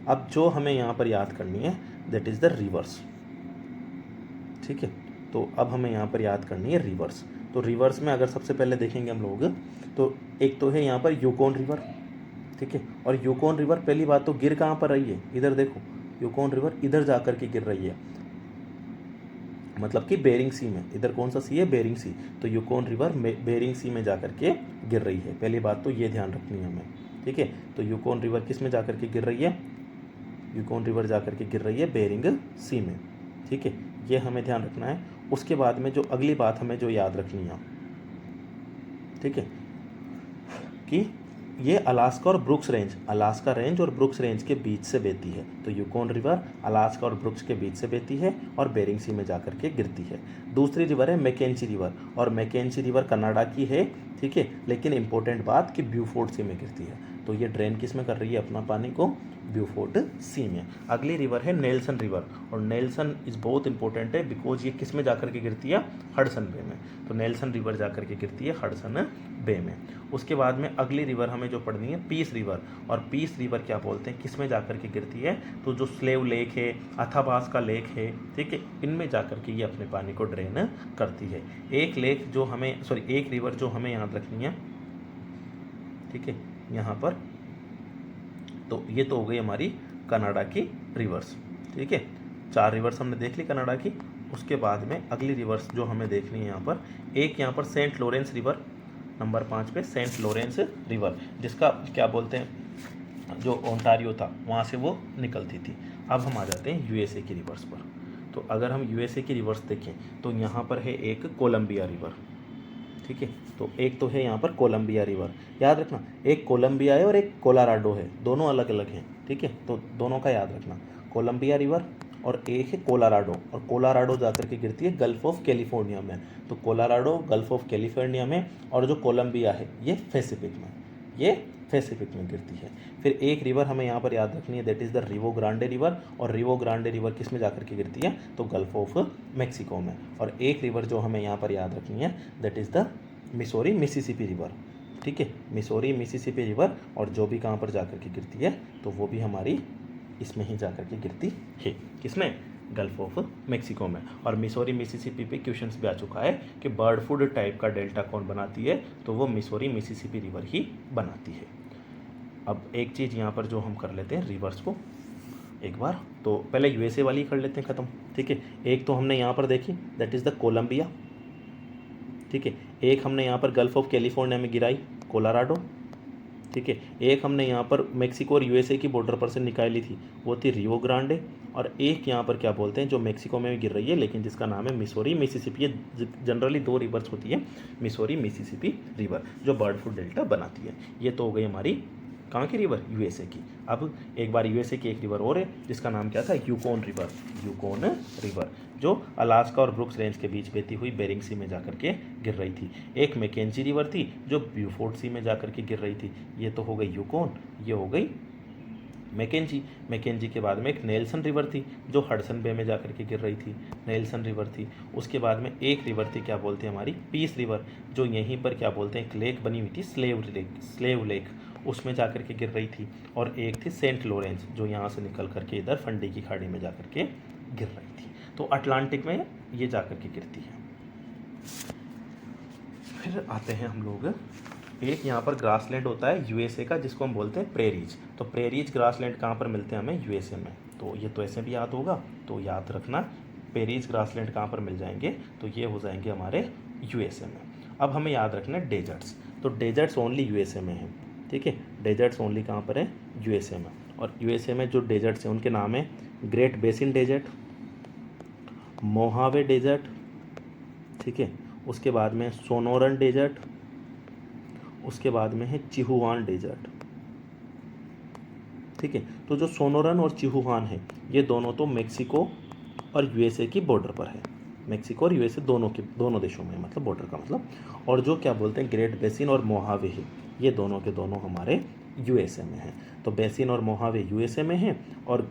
अब जो हमें यहाँ पर याद करनी है दैट इज़ द रिवर्स, ठीक है। तो अब हमें यहाँ पर याद करनी है रिवर्स। तो रिवर्स में अगर सबसे पहले देखेंगे हम लोग, तो एक तो है यहाँ पर यूकोन रिवर, ठीक है। और यूकोन रिवर पहली बात तो गिर कहाँ पर रही है, इधर देखो, यूकोन रिवर इधर जा कर के गिर रही है, मतलब कि बेरिंग सी में। इधर कौन सा सी है, बेरिंग सी। तो यूकोन रिवर बेरिंग सी में जा कर के गिर रही है, पहली बात तो ये ध्यान रखनी है हमें, ठीक है। तो यूकोन रिवर किस में जा कर के गिर रही है, यूकोन रिवर जा कर के गिर रही है बेरिंग सी में, ठीक है। ये हमें ध्यान रखना है। उसके बाद में जो अगली बात हमें जो याद रखनी है, ठीक है, कि ये अलास्का और ब्रुक्स रेंज, अलास्का रेंज और ब्रुक्स रेंज के बीच से बहती है। तो यूकोन रिवर अलास्का और ब्रुक्स के बीच से बहती है और बेरिंग सी में जाकर के गिरती है। दूसरी रिवर है मैकेंजी रिवर, और मैकेंजी रिवर कनाडा की है, ठीक है। लेकिन इंपॉर्टेंट बात कि ब्यूफोर्ट सी में गिरती है। तो ये ड्रेन किस में कर रही है अपना पानी को, ब्यूफोर्ट सी में। अगली रिवर है नेल्सन रिवर, और नेल्सन इज़ बहुत इंपॉर्टेंट है बिकॉज ये किस में जाकर के गिरती है, हडसन बे में। तो नेल्सन रिवर जाकर के गिरती है हडसन बे में। उसके बाद में अगली रिवर हमें जो पढ़नी है पीस रिवर, और पीस रिवर क्या बोलते हैं, किस में जाकर के गिरती है, तो जो स्लेव लेक है, अथाबास का लेक है, ठीक है, इनमें जाकर के ये अपने पानी को ड्रेन करती है। एक लेक जो हमें एक रिवर जो हमें याद रखनी है, ठीक है, यहाँ पर, तो ये तो हो गई हमारी कनाडा की रिवर्स, ठीक है। 4 रिवर्स हमने देख ली कनाडा की। उसके बाद में अगली रिवर्स जो हमें देखनी है यहाँ पर, एक यहाँ पर सेंट लॉरेंस रिवर, नंबर 5 पे सेंट लॉरेंस रिवर, जिसका क्या बोलते हैं, जो ओंटारियो था वहाँ से वो निकलती थी। अब हम आ जाते हैं यूएसए की रिवर्स पर। तो अगर हम यूएसए की रिवर्स देखें तो यहाँ पर है एक कोलंबिया रिवर, ठीक है। तो एक तो है यहाँ पर कोलंबिया रिवर, याद रखना, एक कोलंबिया है और एक कोलोराडो है, दोनों अलग अलग हैं, ठीक है। तो दोनों का याद रखना, कोलंबिया रिवर और एक है कोलोराडो, और कोलोराडो जाकर के गिरती है गल्फ ऑफ कैलिफोर्निया में। तो कोलोराडो गल्फ ऑफ कैलिफोर्निया में, और जो कोलंबिया है ये पैसिफिक में, ये पैसिफिक में गिरती है। फिर एक रिवर हमें यहाँ पर याद रखनी है that is the Revo Grande river, और रिवो ग्रांडे रिवर किस में जाकर के गिरती है, तो गल्फ ऑफ मैक्सिको में। और एक रिवर जो हमें यहाँ पर याद रखनी है that is the Missouri Mississippi river, ठीक है, मिसौरी मिसिसिपी रिवर, और जो भी कहाँ पर जाकर के गिरती है तो वो भी हमारी इसमें ही जाकर के गिरती है, किसमें, गल्फ ऑफ मैक्सिको में। और मिसौरी मिसिसिपी पे क्वेश्चंस भी आ चुका है कि बर्ड फूड टाइप का डेल्टा कौन बनाती है, तो वो मिसौरी मिसिसिपी रिवर ही बनाती है। अब एक चीज़ यहाँ पर जो हम कर लेते हैं रिवर्स को एक बार, तो पहले यूएसए वाली कर लेते हैं ख़त्म, ठीक है। एक तो हमने यहाँ पर देखी दैट इज़ द कोलंबिया, ठीक है। एक हमने यहाँ पर गल्फ ऑफ कैलिफोर्निया में गिराई कोलोराडो, ठीक है। एक हमने यहाँ पर मेक्सिको और यूएसए की बॉर्डर पर से निकाली थी, वो थी रियो ग्रांडे। और एक यहाँ पर क्या बोलते हैं जो मेक्सिको में भी गिर रही है लेकिन जिसका नाम है मिसौरी मिसिसिपी। ये जनरली 2 रिवर्स होती है, मिसौरी मिसिसिपी रिवर, जो बर्ड फूड डेल्टा बनाती है। ये तो हो गई हमारी कहाँ की रिवर, यूएसए की। अब एक बार यूएसए की एक रिवर और है जिसका नाम क्या था, यूकोन रिवर, यूकोन रिवर, जो अलास्का और ब्रुक्स रेंज के बीच बहती हुई बेरिंग सी में जाकर के गिर रही थी। एक मैकेंजी रिवर थी जो ब्यूफोर्ट सी में जाकर के गिर रही थी। ये तो हो गई यूकोन, ये हो गई मैकेंजी के बाद में एक नेल्सन रिवर थी जो हडसन बे में जाकर के गिर रही थी, नेल्सन रिवर थी। उसके बाद में एक रिवर थी, क्या बोलते हैं, हमारी पीस रिवर, जो यहीं पर क्या बोलते हैं एक लेक बनी हुई थी, स्लेव लेक, उसमें जाकर के गिर रही थी। और एक थी सेंट लॉरेंस जो यहाँ से निकल करके इधर फंडी की खाड़ी में जाकर के गिर रही थी। तो अटलांटिक में ये जाकर के गिरती है। फिर आते हैं हम लोग, एक यहाँ पर ग्रासलैंड होता है यूएसए का जिसको हम बोलते हैं प्रेरीज। तो प्रेरीज ग्रासलैंड कहाँ पर मिलते हैं हमें, यूएसए में। तो ये तो ऐसे भी याद होगा, तो याद रखना प्रेरीज ग्रासलैंड कहाँ पर मिल जाएंगे, तो ये हो जाएंगे हमारे यूएसए में। अब हमें याद रखना है डेजर्ट्स, तो डेजर्ट्स ओनली यूएसए में है, ठीक है, डेजर्ट्स ओनली कहाँ पर है, यूएसए में। और यूएसए में जो डेजर्ट्स हैं उनके नाम है Great Basin desert, Mojave desert, ठीक है, उसके बाद में सोनोरन डेजर्ट, उसके बाद में है चिहुआन डेजर्ट, ठीक है। तो जो सोनोरन और चिहुआन है ये दोनों तो मेक्सिको और यूएसए की बॉर्डर पर है, मेक्सिको और यूएसए दोनों देशों में, मतलब बॉर्डर का मतलब। और जो क्या बोलते हैं ग्रेट बेसिन और मोहावे है ये दोनों के दोनों हमारे यूएसए में हैं। तो बेसिन और मोहावे यूएसए में हैं और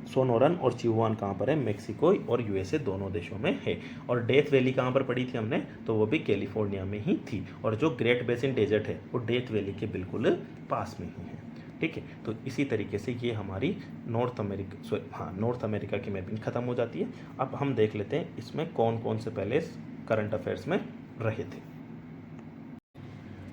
सोनोरन और चिहुआन कहाँ पर है, मेक्सिको और यूएसए दोनों देशों में है। और डेथ वैली कहाँ पर पड़ी थी हमने, तो वो भी कैलिफोर्निया में ही थी। और जो ग्रेट बेसिन डेजर्ट है वो डेथ वैली के बिल्कुल पास में ही है, ठीक है। तो इसी तरीके से ये हमारी नॉर्थ अमेरिका की मैपिंग खत्म हो जाती है। अब हम देख लेते हैं इसमें कौन कौन से पहले करंट अफेयर्स में रहे थे।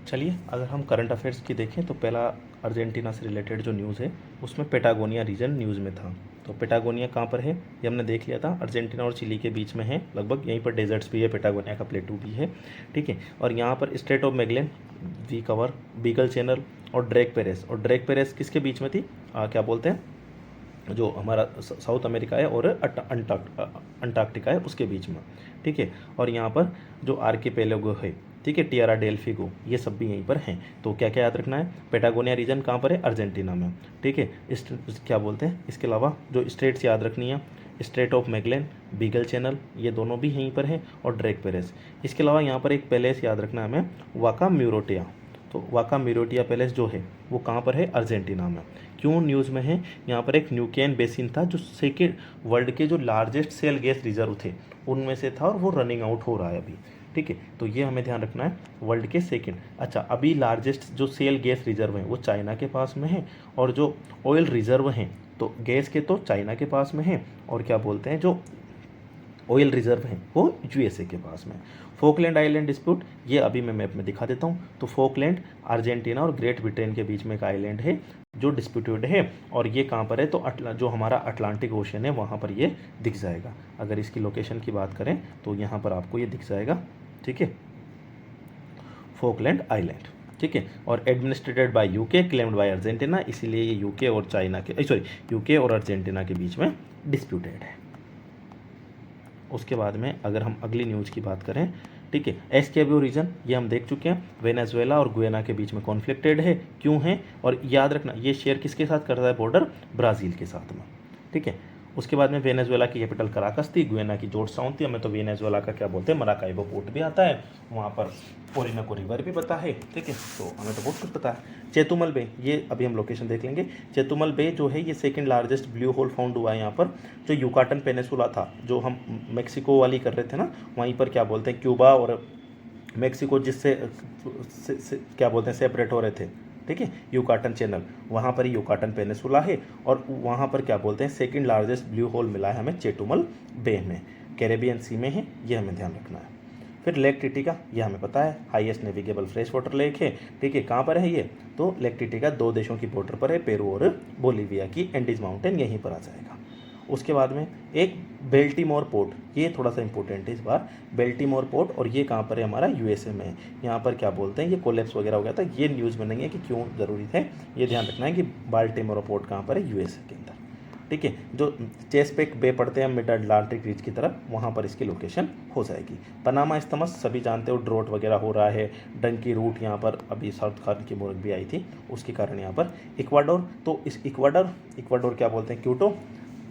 चलिए अगर हम करंट अफेयर्स की देखें तो पहला अर्जेंटीना से रिलेटेड जो न्यूज़ है उसमें पेटागोनिया रीजन न्यूज़ में था। तो पेटागोनिया कहाँ पर है ये हमने देख लिया था, अर्जेंटीना और चिली के बीच में है लगभग, यहीं पर डेजर्ट्स भी है, पेटागोनिया का प्लेटू भी है, ठीक है। और यहाँ पर strait of Magellan we cover, Beagle channel और ड्रेक पेरेस। और ड्रेक पेरेस किसके बीच में थी, क्या बोलते हैं जो हमारा साउथ अमेरिका है और अंटार्कटिका है उसके बीच में, ठीक है। और यहाँ पर जो आर्किपेलागो है, ठीक है, टिएरा डेल फिगो, ये सब भी यहीं पर हैं। तो क्या क्या याद रखना है, पेटागोनिया रीजन कहाँ पर है, अर्जेंटीना में, ठीक है। इस क्या बोलते हैं, इसके अलावा जो स्ट्रेट्स याद रखनी है, straight of Magellan, beagle channel, ये दोनों भी यहीं पर हैं, और ड्रेक पेरेस। इसके अलावा यहाँ पर एक पैलेस याद रखना है हमें, वाका म्यूरोटिया। तो वाका म्यूरोटिया पैलेस जो है वो कहाँ पर है, अर्जेंटीना में। क्यों न्यूज़ में है, यहाँ पर एक न्यूकेन बेसिन था जो सेकेंड वर्ल्ड के जो लार्जेस्ट सेल गैस रिजर्व थे उनमें से था और वो रनिंग आउट हो रहा है अभी, ठीक है। तो ये हमें ध्यान रखना है, वर्ल्ड के सेकंड। अच्छा, अभी लार्जेस्ट जो सेल गैस रिजर्व हैं वो चाइना के पास में है, और जो ऑयल रिजर्व हैं तो गैस के तो चाइना के पास में है, और क्या बोलते हैं जो ऑयल रिजर्व हैं वो यूएसए के पास में। फोकलैंड आइलैंड डिस्प्यूट, ये अभी मैं मैप में दिखा देता हूँ। तो फोकलैंड अर्जेंटीना और ग्रेट ब्रिटेन के बीच में एक आइलैंड है जो डिस्प्यूटेड है, और ये कहाँ पर है, तो जो हमारा अटलांटिक ओशन है वहाँ पर ये दिख जाएगा। अगर इसकी लोकेशन की बात करें तो यहाँ पर आपको ये दिख जाएगा, ठीक है, फोकलैंड आइलैंड, ठीक है। और administrated by UK, claimed by Argentina, इसीलिए ये यूके और यूके और अर्जेंटीना के बीच में डिस्प्यूटेड है। उसके बाद में अगर हम अगली न्यूज़ की बात करें, ठीक है, एस्केबियो रीजन ये हम देख चुके हैं, वेनेजुएला और गुयाना के बीच में कॉन्फ्लिक्टेड है, क्यों है, और याद रखना ये शेयर किसके साथ करता है बॉर्डर, ब्राज़ील के साथ में, ठीक है। उसके बाद में वेनेजुएला की कैपिटल कराकस थी, गुयाना की जॉर्जटाउन थी। हमें तो वेनेजुएला का क्या बोलते हैं, मराकाइबो पोर्ट भी आता है, वहाँ पर ओरिनोको रिवर भी पता है, ठीक है। तो हमें तो बहुत कुछ पता है। चेतुमल बे, ये अभी हम लोकेशन देख लेंगे। चेतुमल बे जो है ये second largest blue hole found हुआ है यहाँ पर। जो युकाटन पेनिसुला था जो हम मेक्सिको वाली कर रहे थे ना, वहीं पर क्या बोलते हैं क्यूबा और मेक्सिको जिससे क्या बोलते हैं सेपरेट हो रहे थे, ठीक है, युकाटन चैनल, वहाँ पर ही युकाटन पेनिसुला है, और वहाँ पर क्या बोलते हैं सेकंड लार्जेस्ट ब्लू होल मिला है हमें चेतुमल बे में, कैरेबियन सी में है, ये हमें ध्यान रखना है। फिर लेक टिटिका, ये हमें पता है highest navigable fresh water lake है, ठीक है। कहाँ पर है ये, तो लेक टिटिका दो देशों की बॉर्डर पर है, पेरू और बोलीविया की एंडीज माउंटेन यहीं पर आ जाएगा। उसके बाद में एक बेल्टीमोर पोर्ट, ये थोड़ा सा इंपॉर्टेंट है इस बार, बेल्टीमोर पोर्ट, और ये कहाँ पर है, हमारा यूएसए में है। यहाँ पर क्या बोलते हैं ये कोलैप्स वगैरह हो गया था, ये न्यूज़ में नहीं है कि क्यों ज़रूरी है, ये ध्यान रखना है कि बाल्टीमोर पोर्ट कहाँ पर है, यूएसए के अंदर, ठीक है। जो चेसपेक बे पड़ते हैं मिड अटलांटिक रीच की तरफ, वहाँ पर इसकी लोकेशन हो जाएगी। पनामा इस्तमस सभी जानते हो, ड्रोट वगैरह हो रहा है, डंकी रूट यहाँ पर अभी साउथ खान की मुर्ग भी आई थी उसके कारण यहाँ पर। इक्वाडोर, तो इस इक्वाडोर क्या बोलते हैं, क्यूटो,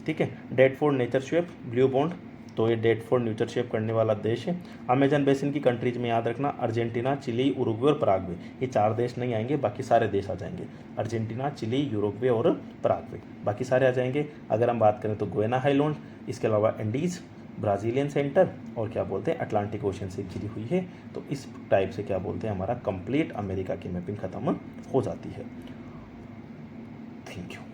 ठीक है। डेडफोर्ड नेचर स्वेप, ब्लू बॉन्ड, तो ये डेट फॉर न्यूचर शेप करने वाला देश है। अमेजन बेसिन की कंट्रीज में याद रखना अर्जेंटीना, चिली, उरुग्वे और पराग्वे, ये 4 देश नहीं आएंगे, बाकी सारे देश आ जाएंगे। अर्जेंटीना, चिली, यूरुग्वे और पराग्वे, बाकी सारे आ जाएंगे। अगर हम बात करें तो गुयाना हाईलैंड, इसके अलावा इंडीज़, ब्राज़ीलियन सेंटर और क्या बोलते हैं अटलांटिक ओशन से घिरी हुई है। तो इस टाइप से क्या बोलते हैं हमारा कंप्लीट अमेरिका की मैपिंग ख़त्म हो जाती है। Thank you.